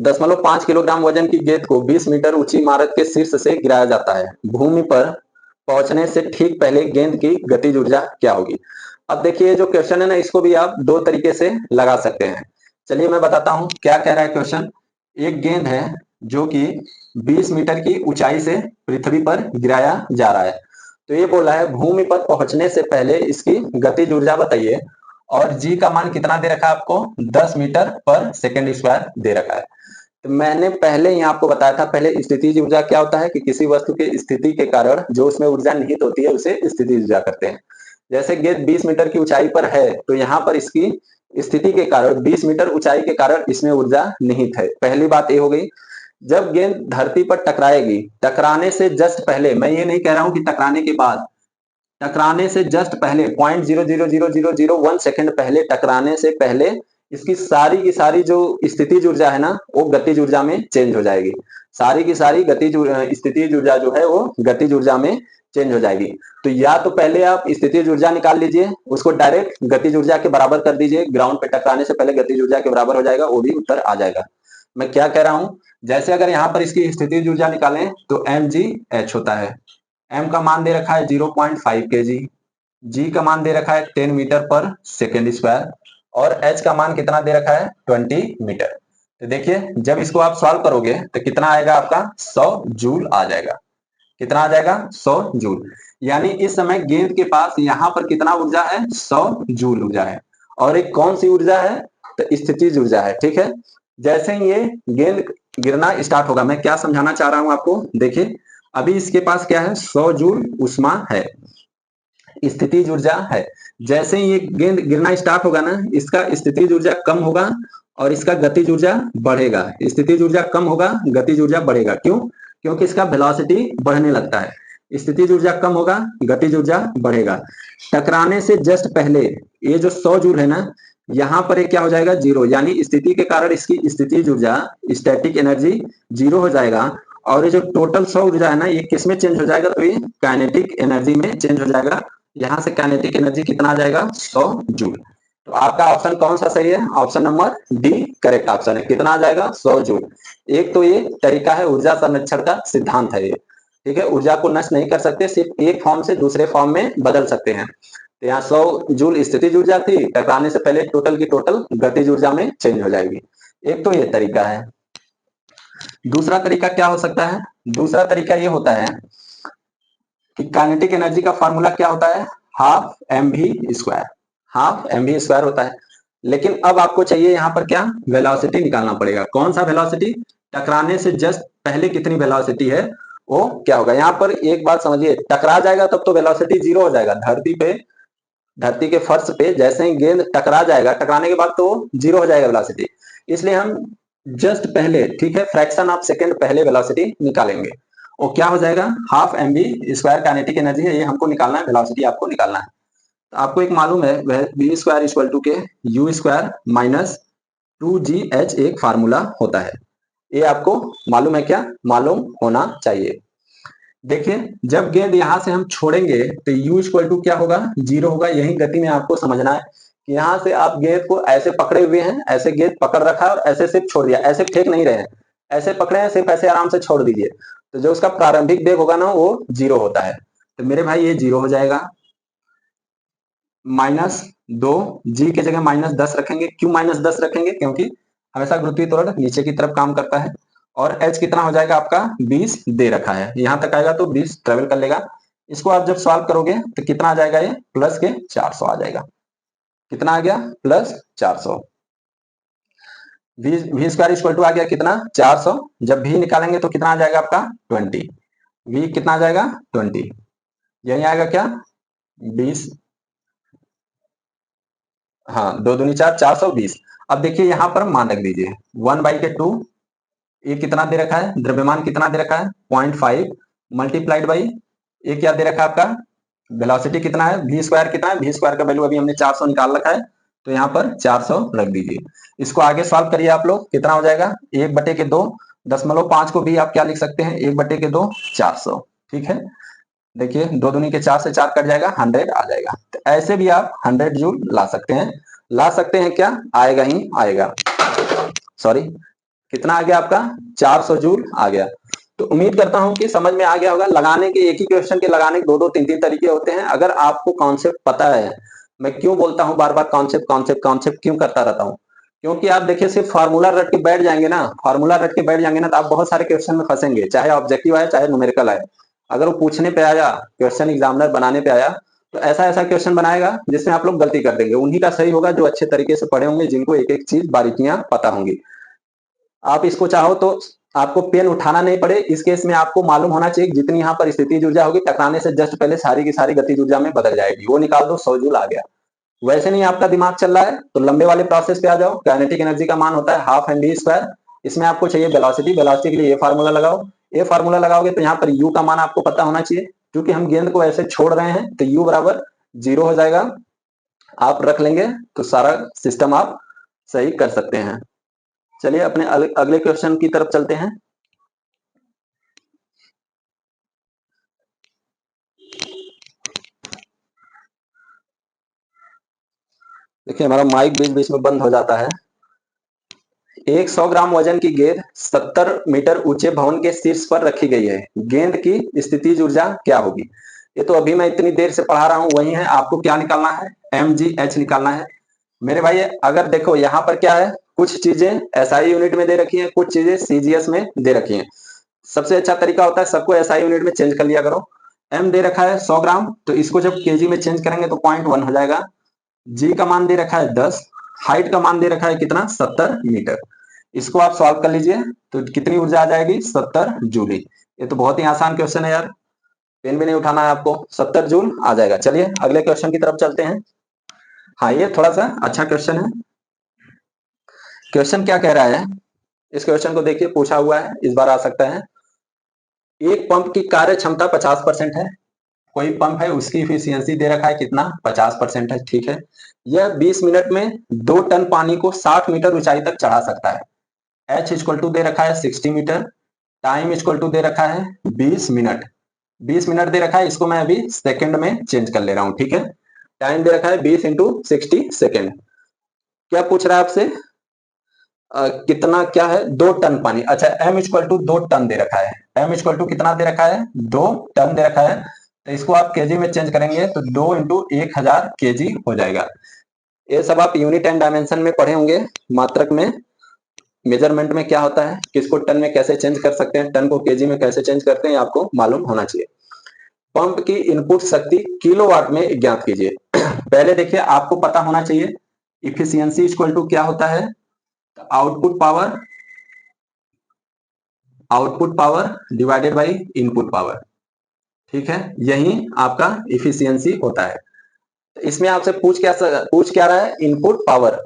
10.5 किलोग्राम वजन की गेंद को 20 मीटर ऊंची इमारत के शीर्ष से गिराया जाता है। भूमि पर पहुंचने से ठीक पहले गेंद की गतिज ऊर्जा क्या होगी। अब देखिए जो क्वेश्चन है ना, इसको भी आप दो तरीके से लगा सकते हैं। चलिए मैं बताता हूं क्या कह रहा है क्वेश्चन। एक गेंद है जो कि 20 मीटर की ऊंचाई से पृथ्वी पर गिराया जा रहा है। तो ये बोला है भूमि पर पहुंचने से पहले इसकी गतिज ऊर्जा बताइए, और जी का मान कितना दे रखा है आपको, 10 मीटर पर सेकेंड स्क्वायर दे रखा है। तो मैंने पहले ही आपको बताया था, पहले स्थितिज ऊर्जा क्या होता है कि किसी वस्तु की स्थिति के कारण जो उसमें ऊर्जा निहित होती है उसे स्थितिज ऊर्जा कहते हैं। जैसे गेंद 20 मीटर की ऊंचाई पर है, तो यहाँ पर इसकी स्थिति के कारण 20 मीटर ऊंचाई के कारण इसमें ऊर्जा निहित है। पहली बात ये हो गई। जब गेंद धरती पर टकराएगी, टकराने से जस्ट पहले, मैं ये नहीं कह रहा हूं कि टकराने के बाद, टकराने से जस्ट पहले 0.0000001 सेकंड पहले, टकराने से पहले इसकी सारी की सारी जो स्थितिज ऊर्जा है ना, वो गतिज ऊर्जा में चेंज हो जाएगी। सारी की सारी स्थितिज ऊर्जा जो है वो गतिज ऊर्जा में चेंज हो जाएगी। तो या तो पहले आप स्थितिज ऊर्जा निकाल लीजिए, उसको डायरेक्ट गतिज ऊर्जा के बराबर कर दीजिए, ग्राउंड पे टकराने से पहले गतिज ऊर्जा के बराबर हो जाएगा, वो भी उत्तर आ जाएगा। मैं क्या कह रहा हूं, जैसे अगर यहाँ पर इसकी स्थितिज ऊर्जा निकालें तो mgh होता है। m का मान दे रखा है 0.5 kg, g का मान दे रखा है 10 मीटर पर सेकेंड स्क्वायर, और h का मान कितना दे रखा है 20 मीटर। तो देखिए जब इसको आप सॉल्व करोगे तो कितना आएगा आपका 100 जूल आ जाएगा। कितना आ जाएगा 100 जूल। यानी इस समय गेंद के पास यहाँ पर कितना ऊर्जा है, 100 जूल ऊर्जा है। और एक कौन सी ऊर्जा है, तो स्थितिज ऊर्जा है। ठीक है, जैसे ही ये गेंद गिरना स्टार्ट होगा, मैं क्या समझाना चाह रहा हूं आपको, देखिए अभी इसके पास क्या है, 100 जूल उष्मा है, स्थितिज ऊर्जा है। जैसे ही ये गेंद गिरना स्टार्ट होगा ना, इसका स्थितिज ऊर्जा कम होगा और इसका गतिज ऊर्जा बढ़ेगा। स्थितिज ऊर्जा कम होगा, गतिज ऊर्जा बढ़ेगा। क्यों, क्योंकि इसका वेलोसिटी बढ़ने लगता है। स्थितिज ऊर्जा कम होगा, गतिज ऊर्जा बढ़ेगा। टकराने से जस्ट पहले ये जो 100 जूल है ना, यहाँ पर एक क्या हो जाएगा, जीरो, यानी स्थिति के कारण इसकी स्थितिज ऊर्जा, स्टैटिक एनर्जी जीरो हो जाएगा। और ये जो टोटल 100 ऊर्जा है ना, ये किस में चेंज हो जाएगा, तो ये काइनेटिक एनर्जी में चेंज हो जाएगा। यहाँ से काइनेटिक एनर्जी कितना आ जाएगा, 100 जूल। तो आपका ऑप्शन कौन सा सही है, option number D correct option है। कितना आ जाएगा, 100 जूल। एक तो ये तरीका है, ऊर्जा संरक्षण का सिद्धांत है ये। ठीक है, ऊर्जा को नष्ट नहीं कर सकते, सिर्फ एक फॉर्म से दूसरे फॉर्म में बदल सकते हैं। तो यहाँ 100 जूल स्थितिज ऊर्जा थी, टकराने से पहले टोटल की टोटल गतिज ऊर्जा में चेंज हो जाएगी। एक तो ये तरीका है। दूसरा तरीका क्या हो सकता है, दूसरा तरीका ये होता है कि काइनेटिक एनर्जी का फॉर्मूला क्या होता है, half mv square, half mv square होता है। लेकिन अब आपको चाहिए यहाँ पर क्या, वेलोसिटी निकालना पड़ेगा। कौन सा वेलोसिटी, टकराने से जस्ट पहले कितनी वेलोसिटी है, वो क्या होगा। यहाँ पर एक बात समझिए, टकरा जाएगा तब तो वेलोसिटी जीरो हो जाएगा। धरती पे, धरती के फर्श पे जैसे ही गेंद टकरा जाएगा, टकराने के बाद तो जीरो हो जाएगा वेलोसिटी। इसलिए हम जस्ट पहले, ठीक है, फ्रैक्शन ऑफ सेकेंड पहले वेलोसिटी निकालेंगे। वो क्या हो जाएगा, half mv square kinetic energy है, ये हमको निकालना है, वेलोसिटी आपको निकालना है। तो आपको एक मालूम है, वह v स्क्वायर इक्वल टू के u स्क्वायर माइनस 2gh एक फार्मूला होता है। ये आपको मालूम है क्या, मालूम होना चाहिए। देखिए जब गेंद यहां से हम छोड़ेंगे तो u इक्वल टू क्या होगा, 0 होगा। यही गति में आपको समझना है कि यहाँ से आप गेंद को ऐसे पकड़े हुए हैं, ऐसे गेंद पकड़ रखा है और ऐसे सिर्फ छोड़ दिया, ऐसे फेंक नहीं रहे हैं, ऐसे पकड़े हैं, सिर्फ ऐसे आराम से छोड़ दीजिए। तो जो उसका प्रारंभिक वेग होगा ना वो 0 होता है। तो मेरे भाई ये 0 हो जाएगा। -2, जी की जगह -10 रखेंगे। क्यों -10 रखेंगे? क्योंकि हमेशा गुरुत्वीय त्वरण नीचे की तरफ काम करता है। और h कितना हो जाएगा आपका, 20 दे रखा है, यहां तक आएगा तो 20 ट्रेवल कर लेगा। इसको आप जब सॉल्व करोगे तो कितना आ जाएगा, ये प्लस के 400 आ जाएगा। कितना आ गया, plus 400। V square equal to आ गया कितना, 400। जब भी निकालेंगे तो कितना आ जाएगा आपका, 20। वी कितना आ जाएगा, 20। यही आएगा क्या, 20। हाँ, 2 दूनी 4, 420। अब देखिए यहाँ पर मान रख दीजिए 1/2। ये कितना दे रखा है, द्रव्यमान कितना दे रखा है, 0.5 मल्टीप्लाइड बाई ये क्या दे रखा है आपका, वेलोसिटी कितना है, वी स्क्वायर कितना है, वी स्क्वायर का वैल्यू अभी हमने 400 निकाल रखा है, तो यहाँ पर 400 रख दीजिए। इसको आगे सॉल्व करिए आप लोग, कितना हो जाएगा, 1/2, 0.5 को भी आप क्या लिख सकते हैं, 1/2, 400। ठीक है, देखिए 2 दूनी के 4 से 4 कट जाएगा, 100 आ जाएगा। तो ऐसे भी आप 100 जूल ला सकते हैं। ला सकते हैं क्या, आएगा ही आएगा। सॉरी, कितना आ गया आपका, 400 जूल आ गया। तो उम्मीद करता हूं कि समझ में आ गया होगा। लगाने के एक ही क्वेश्चन के लगाने के 2-2 3-3 तरीके होते हैं। अगर आपको कॉन्सेप्ट पता है, मैं क्यों बोलता हूं बार बार कॉन्सेप्ट कॉन्सेप्ट कॉन्सेप्ट क्यों करता रहता हूं, क्योंकि आप देखिए सिर्फ फार्मूला रट के बैठ जाएंगे ना, फार्मूला रट के बैठ जाएंगे ना, तो आप बहुत सारे क्वेश्चन में फंसेंगे, चाहे ऑब्जेक्टिव आए चाहे न्यूमेरिकल आए। अगर वो पूछने पे आया, क्वेश्चन एग्जामिनर बनाने पे आया, तो ऐसा ऐसा क्वेश्चन बनाएगा जिसमें आप लोग गलती कर देंगे। उन्हीं का सही होगा जो अच्छे तरीके से पढ़े होंगे, जिनको एक एक चीज बारीकियां पता होंगी। आप इसको चाहो तो आपको पेन उठाना नहीं पड़े। इस केस में आपको मालूम होना चाहिए जितनी यहाँ पर स्थितिज ऊर्जा होगी, टकराने से जस्ट पहले सारी की सारी गतिज ऊर्जा में बदल जाएगी। वो निकाल दो, 100 जूल आ गया। वैसे नहीं आपका दिमाग चल रहा है तो लंबे वाले प्रोसेस पे आ जाओ। काइनेटिक एनर्जी का मान होता है हाफ एम वी स्क्वायर। इसमें आपको चाहिए वेलोसिटी, वेलोसिटी के लिए ये फार्मूला लगाओ। ये फार्मूला लगाओगे तो यहाँ पर यू का मान आपको पता होना चाहिए, क्योंकि हम गेंद को ऐसे छोड़ रहे हैं तो यू बराबर 0 हो जाएगा। आप रख लेंगे तो सारा सिस्टम आप सही कर सकते हैं। चलिए अपने अगले क्वेश्चन की तरफ चलते हैं। देखिए हमारा माइक बीच बीच में बंद हो जाता है। एक 100 ग्राम वजन की गेंद 70 मीटर ऊंचे भवन के शीर्ष पर रखी गई है। गेंद की स्थितिज ऊर्जा क्या होगी? ये तो अभी मैं इतनी देर से पढ़ा रहा हूं, वही है। आपको क्या निकालना है, mgh निकालना है। मेरे भाई अगर देखो यहाँ पर क्या है, कुछ चीजें एसआई यूनिट में दे रखी हैं, कुछ चीजें सीजीएस में दे रखी हैं। सबसे अच्छा तरीका होता है सबको एसआई यूनिट में चेंज कर लिया करो। एम दे रखा है 100 ग्राम, तो इसको जब केजी में चेंज करेंगे तो 0.1 हो जाएगा। जी का मान दे रखा है 10, हाइट का मान दे रखा है कितना, 70 मीटर। इसको आप सॉल्व कर लीजिए तो कितनी ऊर्जा आ जाएगी, 70 जूली। ये तो बहुत ही आसान क्वेश्चन है यार, पेन भी नहीं उठाना है आपको, 70 जूल आ जाएगा। चलिए अगले क्वेश्चन की तरफ चलते हैं। हाँ, ये थोड़ा सा अच्छा क्वेश्चन है। क्वेश्चन क्या कह रहा है, इस क्वेश्चन को देखिए, पूछा हुआ है, इस बार आ सकता है। एक पंप की कार्य क्षमता 50% है। कोई पंप है, उसकी इफिशियंसी दे रखा है कितना, 50% है। ठीक है, यह 20 मिनट में 2 टन पानी को 60 मीटर ऊंचाई तक चढ़ा सकता है। एच इक्वल टू दे रखा है 60 मीटर, टाइम इक्वल टू दे रखा है 20 मिनट। 20 मिनट दे रखा है, इसको मैं अभी सेकंड में चेंज कर ले रहा हूं। ठीक है, टाइम दे रखा है 20 इंटू 60 सेकेंड। क्या पूछ रहा है आपसे, कितना क्या है, 2 टन पानी। अच्छा, एम इक्वल टू 2 टन दे रखा है। एम इक्वल टू कितना दे रखा है, 2 टन दे रखा है। तो इसको आप केजी में चेंज करेंगे तो 2 इंटू 1000 केजी हो जाएगा। ये सब आप यूनिट एंड डायमेंशन में पढ़े होंगे, मात्रक में, मेजरमेंट में क्या होता है, किसको टन में कैसे चेंज कर सकते हैं, टन को केजी में कैसे चेंज करते हैं, आपको मालूम होना चाहिए। पंप की इनपुट शक्ति किलोवाट में ज्ञात कीजिए। पहले देखिए आपको पता होना चाहिए इफिशियंसी इक्वल टू क्या होता है, output power, output power divided by input power. ठीक है, यही आपका इफिशियंसी होता है। इसमें आपसे पूछ क्या रहा है, इनपुट पावर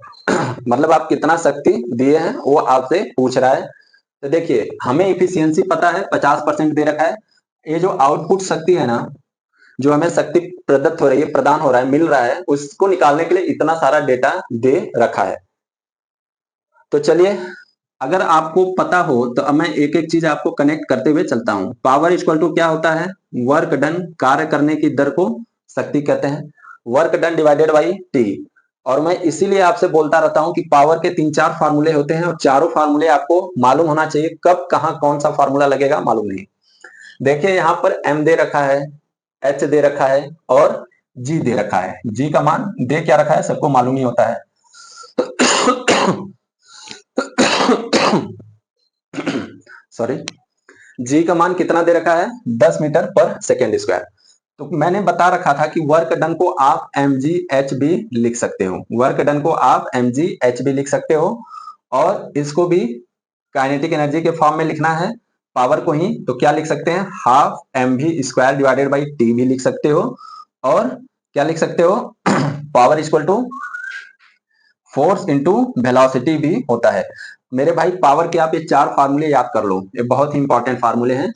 मतलब आप कितना शक्ति दिए हैं वो आपसे पूछ रहा है। तो देखिए हमें इफिशियंसी पता है 50% दे रखा है। ये जो आउटपुट शक्ति है ना, जो हमें शक्ति प्रदत्त हो रही है, प्रदान हो रहा है, मिल रहा है, उसको निकालने के लिए इतना सारा डेटा दे रखा है। तो चलिए अगर आपको पता हो तो मैं एक एक चीज आपको कनेक्ट करते हुए चलता हूं। पावर इक्वल टू क्या होता है? वर्क डन, कार्य करने की दर को शक्ति कहते हैं। Work done divided by T. और मैं इसीलिए आपसे बोलता रहता हूं कि पावर के 3-4 फार्मूले होते हैं और चारों फार्मूले आपको मालूम होना चाहिए, कब कहां कौन सा फार्मूला लगेगा मालूम नहीं। देखिए यहां पर एम दे रखा है, एच दे रखा है और जी दे रखा है। जी का मान दे क्या रखा है सबको मालूम ही होता है। सॉरी, जी का मान कितना दे रखा है? 10 मीटर पर सेकेंड स्क्वायर। तो मैंने बता रखा था कि वर्क डन को आप mgh भी लिख सकते हो, वर्क डन को आप mgh भी लिख सकते हो, और इसको भी काइनेटिक एनर्जी के फॉर्म में लिखना है पावर को ही, तो क्या लिख सकते हैं? Half mv square divided by t भी लिख सकते हो, और क्या लिख सकते हो? Power equal to force into velocity भी होता है। मेरे भाई पावर के आप ये 4 फार्मूले याद कर लो, ये बहुत ही इंपॉर्टेंट फार्मूले हैं।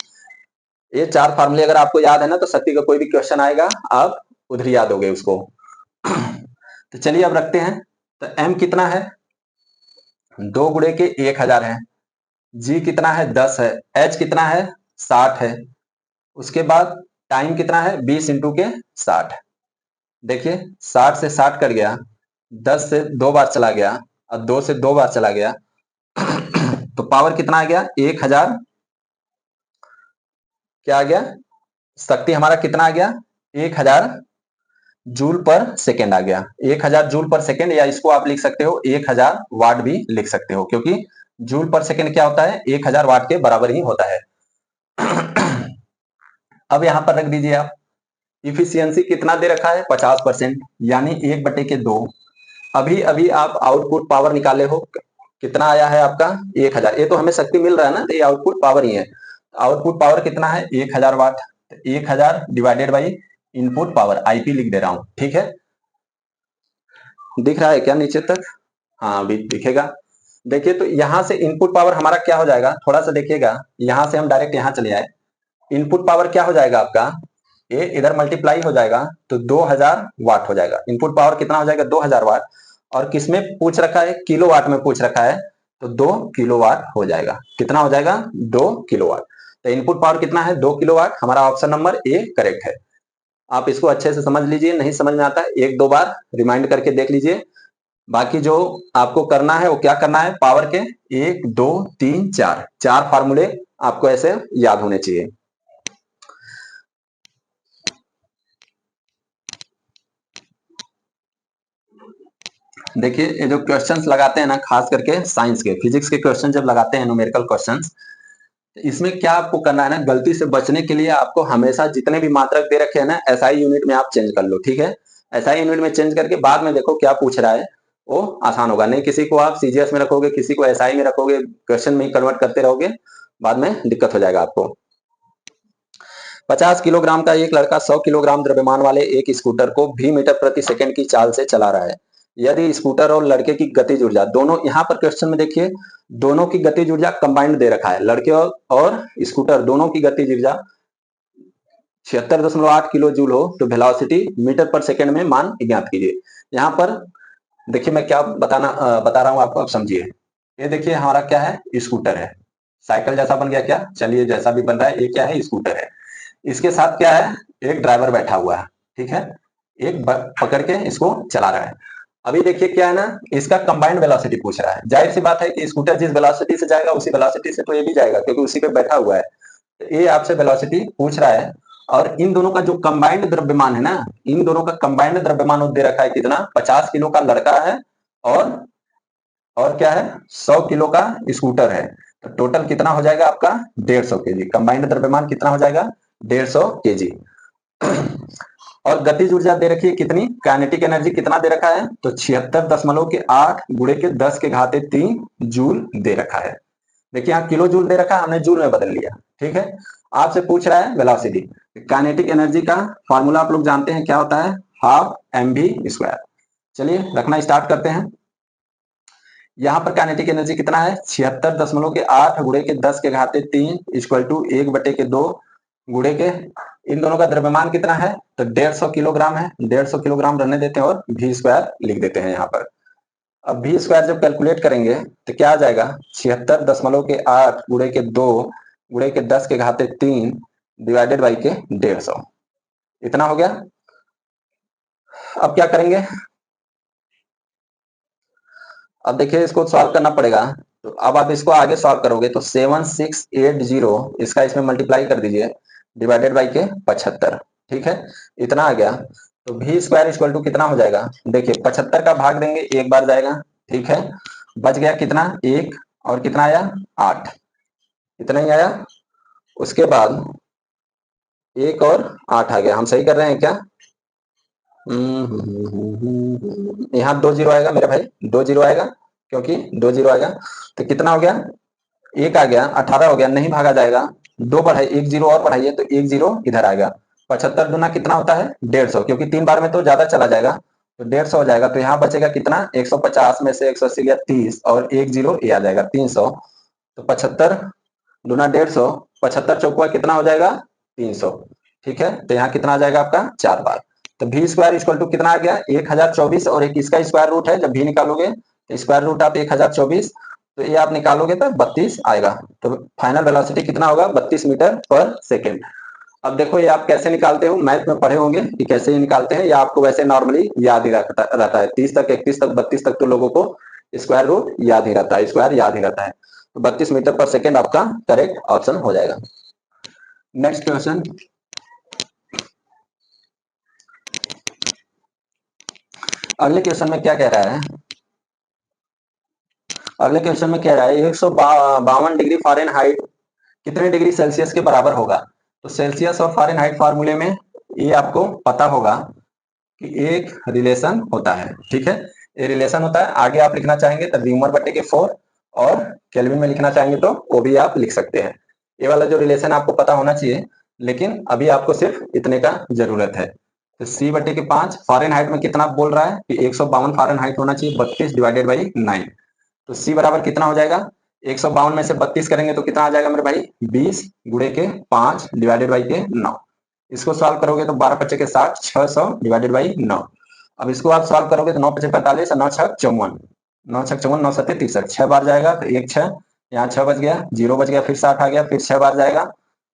ये 4 फार्मूले अगर आपको याद है ना, तो शक्ति का कोई भी क्वेश्चन आएगा आप उधर याद होगे उसको। तो चलिए अब रखते हैं। तो m कितना है? 2 गुणे के 1000 है। g कितना है? 10 है। h कितना है? 60 है। उसके बाद टाइम कितना है? 20 इंटू के 60। देखिए 60 से 60 कट गया, 10 से 2 बार चला गया और 2 से 2 बार चला गया। तो पावर कितना आ गया? 1000। क्या आ गया? शक्ति हमारा कितना आ गया? 1000 जूल पर सेकेंड आ गया। 1000 जूल पर सेकेंड, या इसको आप लिख सकते हो 1000 वाट भी लिख सकते हो, क्योंकि जूल पर सेकेंड क्या होता है? 1000 वाट के बराबर ही होता है। अब यहां पर रख दीजिए आप। इफिशियंसी कितना दे रखा है? 50%, यानी 1/2। अभी अभी आप आउटपुट पावर निकाले हो, कितना आया है आपका? 1000। ये तो हमें शक्ति मिल रहा है ना, तो ये आउटपुट पावर ही है। आउटपुट पावर कितना है? 1000 वाट। 1000 divided by input power, IP लिख दे रहा हूं, ठीक है। दिख रहा है क्या नीचे तक? हाँ अभी दिखेगा। देखिए तो यहां से इनपुट पावर हमारा क्या हो जाएगा, थोड़ा सा देखिएगा। यहां से हम डायरेक्ट यहां चले आए। इनपुट पावर क्या हो जाएगा आपका? ये इधर मल्टीप्लाई हो जाएगा तो 2000 वाट हो जाएगा। इनपुट पावर कितना हो जाएगा? 2000 वाट। और किसमें पूछ रखा है? किलो वाट में पूछ रखा है, तो 2 किलो वाट हो जाएगा। कितना हो जाएगा? 2 किलो वाट। तो इनपुट पावर कितना है? 2 किलो वाट। हमारा ऑप्शन नंबर ए करेक्ट है। आप इसको अच्छे से समझ लीजिए, नहीं समझ में आता है 1-2 बार रिमाइंड करके देख लीजिए। बाकी जो आपको करना है वो क्या करना है? पावर के 1 2 3 4 फार्मूले आपको ऐसे याद होने चाहिए। देखिए ये जो क्वेश्चंस लगाते हैं ना, खास करके साइंस के, फिजिक्स के क्वेश्चन जब लगाते हैं न्यूमेरिकल क्वेश्चंस, इसमें क्या आपको करना है ना, गलती से बचने के लिए आपको हमेशा जितने भी मात्रक दे रखे हैं ना, एसआई यूनिट में आप चेंज कर लो, ठीक है। एसआई यूनिट में चेंज करके बाद में देखो क्या पूछ रहा है, वो आसान होगा। नहीं किसी को आप सीजीएस में रखोगे, किसी को एसआई में रखोगे, क्वेश्चन में ही कन्वर्ट करते रहोगे, बाद में दिक्कत हो जाएगा आपको। 50 किलोग्राम का एक लड़का 100 किलोग्राम द्रव्यमान वाले एक स्कूटर को भी मीटर प्रति सेकंड की चाल से चला रहा है। यदि स्कूटर और लड़के की गतिज ऊर्जा दोनों, यहाँ पर क्वेश्चन में देखिए दोनों की गतिज ऊर्जा कंबाइंड दे रखा है, लड़के और स्कूटर दोनों की गतिज ऊर्जा 76.8 किलो जूल हो, तो वेलोसिटी मीटर पर सेकंड में मान ज्ञात कीजिए। यहाँ पर देखिए मैं क्या बता रहा हूँ आपको, आप समझिए। ये देखिए हमारा क्या है? स्कूटर है। साइकिल जैसा बन गया क्या? चलिए जैसा भी बन रहा है, ये क्या है? स्कूटर है। इसके साथ क्या है? एक ड्राइवर बैठा हुआ है, ठीक है। एक पकड़ के इसको चला रहा है। अभी देखिए क्या है ना, इसका कंबाइंड वेलोसिटी पूछ रहा है। जाहिर सी बात है कि स्कूटर जिस वेलोसिटी से जाएगा उसी वेलोसिटी से तो ये भी जाएगा, क्योंकि उसी पे बैठा हुआ है। तो ये आपसे वेलोसिटी पूछ रहा है। और इन दोनों का जो कंबाइंड द्रव्यमान है ना, इन दोनों का कंबाइंड द्रव्यमान दे रखा है कितना? 50 किलो का लड़का है और क्या है? 100 किलो का स्कूटर है। तो टोटल कितना हो जाएगा आपका? 150 केजी। कंबाइंड द्रव्यमान कितना हो जाएगा? 150 केजी। और गतिज ऊर्जा दे रखी है कितनी? काइनेटिक एनर्जी कितना दे रखा है? तो 76.8 गुणे के 10 के घाते 3 जूल दे रखा है। देखिए यहाँ किलो जूल दे रखा है, हमने जूल में बदल लिया, ठीक है। आपसे पूछ रहा है वेलोसिटी। काइनेटिक एनर्जी का फॉर्मूला आप लोग जानते हैं क्या होता है? Half mv square. चलिए रखना स्टार्ट करते हैं। यहाँ पर काइनेटिक एनर्जी कितना है? 76.8 गुणे के 10 के घाते 3 इक्वल टू 1/2 गुणे के, इन दोनों का द्रव्यमान कितना है? तो 150 किलोग्राम है। 150 किलोग्राम रहने देते हैं और v स्क्वायर लिख देते हैं यहाँ पर। अब भी स्क्वायर जब कैलकुलेट करेंगे तो क्या आ जाएगा, 76.8 गुणे के 2 गुणे के 10 के घाते 3 डिवाइडेड बाई के 150, इतना हो गया। अब क्या करेंगे, अब देखिए इसको सॉल्व करना पड़ेगा। तो अब आप इसको आगे सॉल्व करोगे तो 7680 इसका इसमें मल्टीप्लाई कर दीजिए डिवाइडेड बाई के 75, ठीक है, इतना आ गया। तो भी स्क्वायर इक्वल टू कितना हो जाएगा, देखिए 75 का भाग देंगे एक बार जाएगा, ठीक है, बच गया कितना, एक, और कितना आया 8, इतना ही आया। उसके बाद एक और 8 आ गया, हम सही कर रहे हैं क्या, यहाँ 2 जीरो आएगा मेरे भाई, 2 जीरो आएगा, क्योंकि 2 जीरो आएगा। तो कितना हो गया, एक आ गया, 18 हो गया, नहीं भागा जाएगा, 2 बढ़ाई, 1 जीरो और बढ़ाइए तो 1 जीरो इधर आएगा। 75 दुना कितना होता है 150, क्योंकि 3 बार में तो ज्यादा चला जाएगा, तो 150 हो जाएगा। तो यहाँ बचेगा कितना, 150 में से 180 गया 30 और 1 जीरो ये आ जाएगा 300। तो 75 दुना 150, 75 चौकुआ कितना हो जाएगा 300, ठीक है। तो यहाँ कितना आ जाएगा आपका 4 बार। तो भी स्क्वायर इक्वल टू कितना आ गया 1024, और एक इसका स्क्वायर रूट है, जब भी निकालोगे तो स्क्वायर रूट आप 1024, तो ये आप निकालोगे तो 32 आएगा। तो फाइनल वेलोसिटी कितना होगा 32 मीटर पर सेकेंड। अब देखो ये आप कैसे निकालते हो, मैथ में पढ़े होंगे कि कैसे ये निकालते हैं, या आपको वैसे नॉर्मली याद ही रहता है 30 तक 31 तक 32 तक तो लोगों को स्क्वायर रूट याद ही रहता है, स्क्वायर याद ही रहता है। तो 32 मीटर पर सेकेंड आपका करेक्ट ऑप्शन हो जाएगा। नेक्स्ट क्वेश्चन, अगले क्वेश्चन में क्या कह रहा है, अगले क्वेश्चन में कह रहा है 152 डिग्री फ़ारेनहाइट कितने डिग्री सेल्सियस के बराबर होगा। तो सेल्सियस और फ़ारेनहाइट फार्मूले में ये आपको पता होगा कि एक रिलेशन होता है, ठीक है, ये रिलेशन होता है। आगे आप लिखना चाहेंगे तो न्यूमर बटे के 4 और केल्विन में लिखना चाहेंगे तो वो भी आप लिख सकते हैं। ये वाला जो रिलेशन आपको पता होना चाहिए, लेकिन अभी आपको सिर्फ इतने का जरूरत है। तो सी बटे के 5 फ़ारेनहाइट में कितना बोल रहा है कि 152 फ़ारेनहाइट होना चाहिए, 32 डिवाइडेड बाई 9। तो सी बराबर कितना हो जाएगा, 152 में से 32 करेंगे तो कितना आ जाएगा मेरे भाई 20 गुणे के 5 डिवाइडेड बाई के 9। इसको सॉल्व करोगे तो 12 पच्चे के 60, 600 डिवाइडेड बाई 9। अब इसको आप सॉल्व करोगे तो 9 पच्चे 45, 9 छक 54, 9 छक 54, 9 सत्ते 63, 6 बार जाएगा तो 1 6, यहाँ 6 बच गया, 0 बच गया, फिर 60 आ गया, फिर 6 बार जाएगा,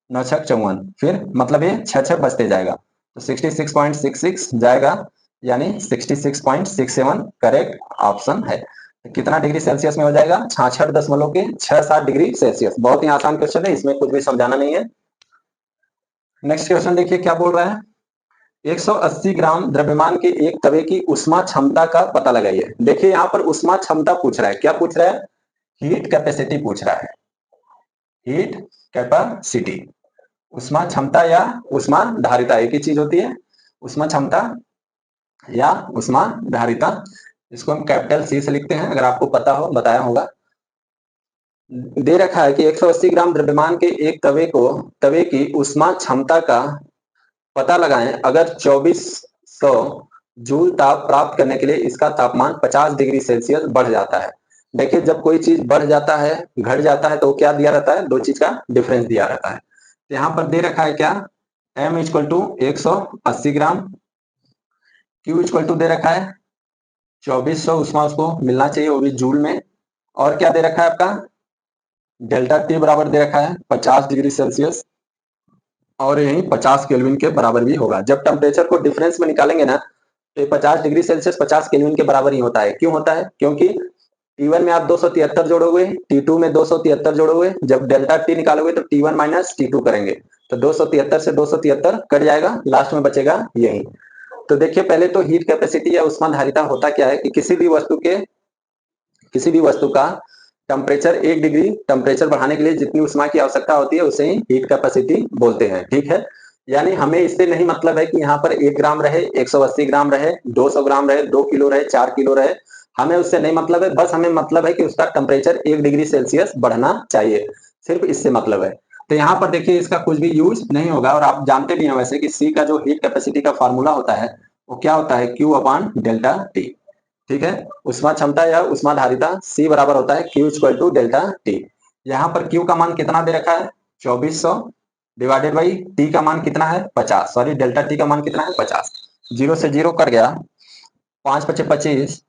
9 छक 54, फिर मतलब ये 6 6 बचते जाएगा, तो 66.66 जाएगा, यानी 66.67 करेक्ट ऑप्शन है। कितना डिग्री सेल्सियस में हो जाएगा 66.67 डिग्री सेल्सियस। बहुत ही आसान क्वेश्चन है, इसमें कुछ भी समझाना नहीं है। नेक्स्ट क्वेश्चन देखिए क्या बोल रहा है, 180 ग्राम द्रव्यमान के एक तवे की उष्मा क्षमता का पता लगाइए। देखिए यहाँ पर उष्मा क्षमता पूछ रहा है, क्या पूछ रहा है, हीट कैपेसिटी पूछ रहा है, हीट कैपेसिटी। उष्मा क्षमता या उष्मा धारिता एक ही चीज होती है, उष्मा क्षमता या उष्मा धारिता। इसको हम कैपिटल सी से लिखते हैं, अगर आपको पता हो बताया होगा। दे रखा है कि 180 ग्राम द्रव्यमान के एक तवे की उष्मा क्षमता का पता लगाएं अगर 2400 जूल ताप प्राप्त करने के लिए इसका तापमान 50 डिग्री सेल्सियस बढ़ जाता है। देखिए जब कोई चीज बढ़ जाता है घट जाता है तो क्या दिया रहता है, दो चीज का डिफरेंस दिया रहता है। तो यहाँ पर दे रखा है क्या, m equal to 180 gram, q equal to दे रखा है 2400, उष्मा उसको मिलना चाहिए वो भी जूल में, और क्या दे रखा है आपका डेल्टा टी बराबर दे रखा है 50 डिग्री सेल्सियस, और यही 50 केल्विन के बराबर भी होगा। जब टेम्परेचर को डिफरेंस में निकालेंगे ना तो 50 डिग्री सेल्सियस 50 केल्विन के बराबर ही होता है। क्यों होता है, क्योंकि T1 में आप 273 जोड़ोगे, T2 में 273 जोड़ोगे, जब डेल्टा टी निकालोगे तो T1 माइनस T2 करेंगे तो 273 से 273 कट जाएगा, लास्ट में बचेगा यही। तो देखिए पहले तो हीट कैपेसिटी या उष्मा धारिता होता क्या है कि किसी भी वस्तु का टेम्परेचर 1 डिग्री टेम्परेचर बढ़ाने के लिए जितनी उष्मा की आवश्यकता होती है उसे ही हीट कैपेसिटी बोलते हैं, ठीक है। यानी हमें इससे नहीं मतलब है कि यहाँ पर 1 ग्राम रहे, 180 ग्राम रहे, 200 ग्राम रहे, 2 किलो रहे, 4 किलो रहे, हमें उससे नहीं मतलब है। बस हमें मतलब है कि उसका टेम्परेचर 1 डिग्री सेल्सियस बढ़ना चाहिए, सिर्फ इससे मतलब है। तो यहाँ पर देखिए इसका कुछ भी यूज नहीं होगा, और आप जानते भी हैं वैसे कि सी का जो हीट कैपेसिटी का फॉर्मूला होता है वो क्या होता है, Q अपॉन डेल्टा टी, ठीक है। उष्मा क्षमता या उष्मा धारिता C बराबर होता है Q equal to delta t. यहाँ पर Q का मान कितना दे रखा है 2400 डिवाइडेड बाई T का मान कितना है 50, सॉरी डेल्टा T का मान कितना है 50, जीरो से जीरो कर गया, 5 पचे 25,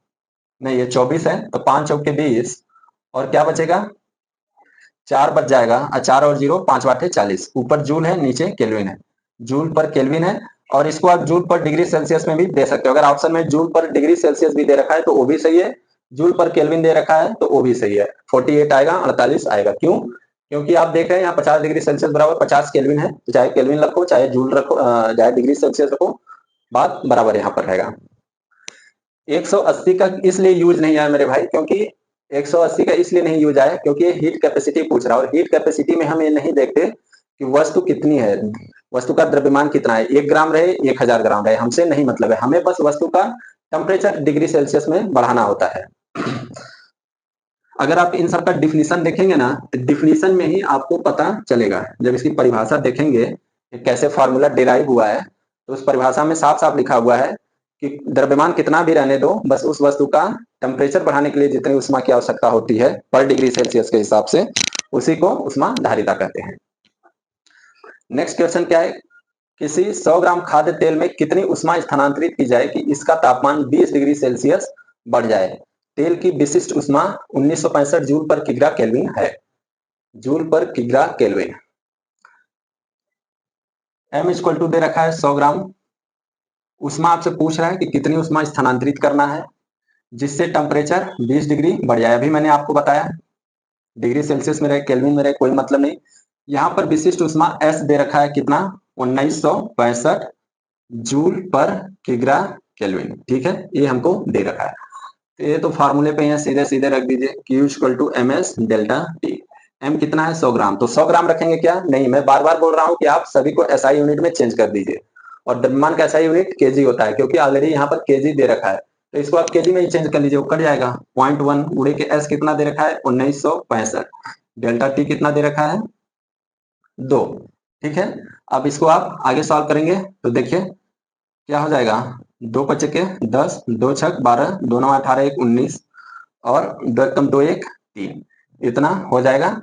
नहीं, ये 24 है तो 5 चौके 20 और क्या बचेगा, 4 बच जाएगा। 4 और 0 5 8 40। ऊपर जूल है, नीचे केल्विन है, जूल पर केल्विन है। और इसको आप जूल पर डिग्री सेल्सियस में भी दे सकते हो। अगर ऑप्शन में जूल पर डिग्री सेल्सियस भी दे रखा है तो वो भी सही है, जूल पर केल्विन दे रखा है तो वो भी सही है। 48 आएगा, 48 आएगा। क्यों? क्योंकि आप देख रहे हैं यहाँ 50 डिग्री सेल्सियस बराबर 50 केल्विन है, तो चाहे केल्विन रखो चाहे जूल रखो चाहे डिग्री सेल्सियस रखो, बात बराबर यहाँ पर रहेगा। 180 का इसलिए यूज नहीं आया मेरे भाई, क्योंकि 180 का इसलिए नहीं यूज आया क्योंकि ये हीट कैपेसिटी पूछ रहा है, और हीट कैपेसिटी में हम ये नहीं देखते कि वस्तु कितनी है, वस्तु का द्रव्यमान कितना है, 1 ग्राम रहे 1000 ग्राम रहे, हमसे नहीं मतलब है। हमें बस वस्तु का टेम्परेचर डिग्री सेल्सियस में बढ़ाना होता है। अगर आप इन सब का डिफिनीशन देखेंगे ना, तो डिफिनीशन में ही आपको पता चलेगा। जब इसकी परिभाषा देखेंगे कैसे फॉर्मूला डिराइव हुआ है, तो उस परिभाषा में साफ साफ लिखा हुआ है कि द्रव्यमान कितना भी रहने दो, बस उस वस्तु का टेम्परेचर बढ़ाने के लिए जितनी उष्मा की आवश्यकता होती है पर डिग्री सेल्सियस के हिसाब से, उसी को उष्मा धारिता कहते हैं। नेक्स्ट क्वेश्चन क्या है, किसी 100 ग्राम खाद्य तेल में कितनी उष्मा स्थानांतरित की जाए कि इसका तापमान 20 डिग्री सेल्सियस बढ़ जाए। तेल की विशिष्ट उष्मा 1965 जूल पर किग्रा केल्विन है। जूल पर किग्रा केल्विन। m इक्वल टू दे रखा है 100 ग्राम। उष्मा आपसे पूछ रहा है कि कितनी उष्मा स्थानांतरित करना है जिससे टेम्परेचर 20 डिग्री बढ़ जाए। अभी मैंने आपको बताया डिग्री सेल्सियस में रहे केल्विन में रहे कोई मतलब नहीं। यहाँ पर विशिष्ट उष्मा S दे रखा है कितना, 1965 जूल पर किग्रा केल्विन। ठीक है, ये हमको दे रखा है, तो ये तो फार्मूले पे सीधे सीधे रख दीजिए, Q equal to m s delta t. m कितना है 100 ग्राम, तो 100 ग्राम रखेंगे क्या, नहीं, मैं बार बार बोल रहा हूँ कि आप सभी को SI यूनिट में चेंज कर दीजिए। और द्रव्यमान का SI यूनिट केजी होता है, क्योंकि ऑलरेडी यहाँ पर केजी दे रखा है, तो इसको आप केजी में ही चेंज कर लीजिए, वो कट जाएगा। 0.1 उड़े के S कितना दे रखा है 1965, डेल्टा टी कितना दे रखा है 2। ठीक है, अब इसको आप आगे सॉल्व करेंगे तो देखिए क्या हो जाएगा, 2 पचे के 10, 2 छक 12, 2 9 18 1 19 और 2 कम 2 1 3, इतना हो जाएगा।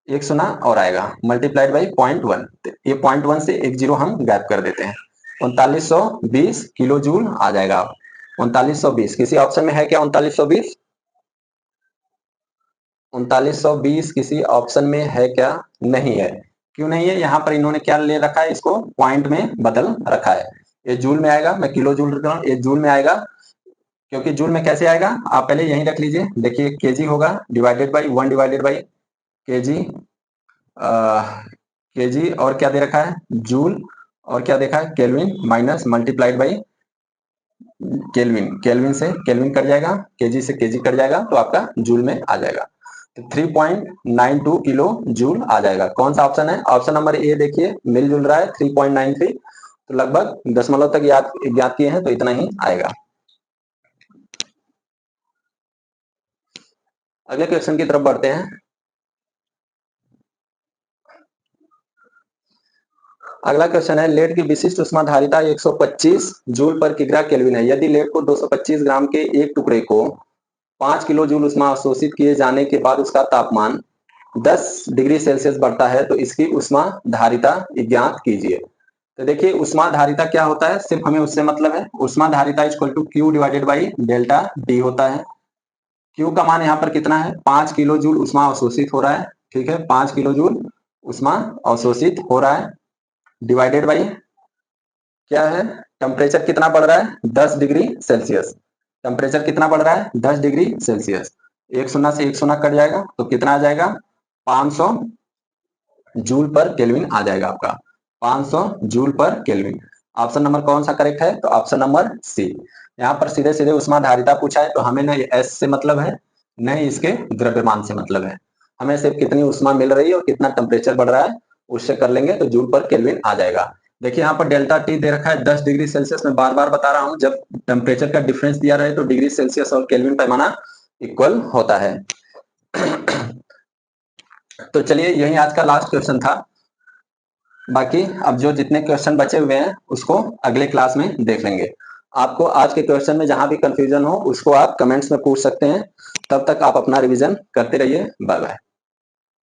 1 सुना और आएगा मल्टीप्लाइड बाई 0.1, ये 0.1 से 1 जीरो हम गैप कर देते हैं, 3920 किलो जूल आ जाएगा। 3920 किसी ऑप्शन में है क्या, 3920? 3920 किसी ऑप्शन में है क्या? नहीं है। क्यों नहीं है? यहाँ पर इन्होंने क्या ले रखा है, इसको पॉइंट में बदल रखा है। ये जूल में आएगा, मैं किलो जूल रख रहा हूँ, ये जूल में आएगा, क्योंकि जूल में कैसे आएगा आप पहले यहीं रख लीजिए। देखिए केजी होगा divided by 1 divided by KG, KG और क्या दे रखा है जूल, और क्या देखा है kelvin, minus multiplied by kelvin, kelvin से केल्विन कट जाएगा, केजी से केजी कट जाएगा, तो आपका जूल में आ जाएगा। तो 3.92 किलो जूल आ जाएगा। कौन सा ऑप्शन है? ऑप्शन नंबर ए देखिए मिलजुल रहा है 3.93, तो लगभग दशमलव तक ज्ञात किए हैं तो इतना ही आएगा। अगले क्वेश्चन की तरफ बढ़ते हैं। अगला क्वेश्चन है, लेड की विशिष्ट उष्मा धारिता 125 जूल पर किग्रा केल्विन है। यदि लेड को 225 ग्राम के एक टुकड़े को 5 किलो जूल उष्मा अवशोषित किए जाने के बाद उसका तापमान 10 डिग्री सेल्सियस बढ़ता है तो इसकी उष्मा धारिता ज्ञात कीजिए। तो देखिए उष्मा धारिता क्या होता है, सिर्फ हमें उससे मतलब है। उष्मा धारिता equal to Q divided by delta d होता है। क्यू का मान यहाँ पर कितना है, 5 किलो जूल उष्मा अवशोषित हो रहा है। ठीक है, 5 किलो जूल उष्मा अवशोषित हो रहा है, डिवाइडेड बाई क्या है, टेम्परेचर कितना बढ़ रहा है 10 डिग्री सेल्सियस। टेम्परेचर कितना बढ़ रहा है 10 डिग्री सेल्सियस। 1 शून्य से 1 शून्य कट जाएगा तो कितना आ जाएगा 500 जूल पर केल्विन आ जाएगा आपका, 500 जूल पर केल्विन। ऑप्शन नंबर कौन सा करेक्ट है? तो ऑप्शन नंबर सी। यहाँ पर सीधे सीधे उष्मा धारिता पूछा है तो हमें न एस से मतलब है न इसके द्रव्यमान से मतलब है, हमें सिर्फ कितनी उष्मा मिल रही है और कितना टेम्परेचर बढ़ रहा है उससे कर लेंगे तो जूल पर केल्विन आ जाएगा। देखिए यहाँ पर डेल्टा टी दे रखा है 10 डिग्री सेल्सियस। में बार बार बता रहा हूँ जब टेम्परेचर का डिफरेंस दिया रहे तो डिग्री सेल्सियस और केल्विन पैमाना इक्वल होता है। तो चलिए यही आज का लास्ट क्वेश्चन था। बाकी अब जो जितने क्वेश्चन बचे हुए हैं उसको अगले क्लास में देख लेंगे। आपको आज के क्वेश्चन में जहां भी कंफ्यूजन हो उसको आप कमेंट्स में पूछ सकते हैं। तब तक आप अपना रिवीजन करते रहिए। Bye bye.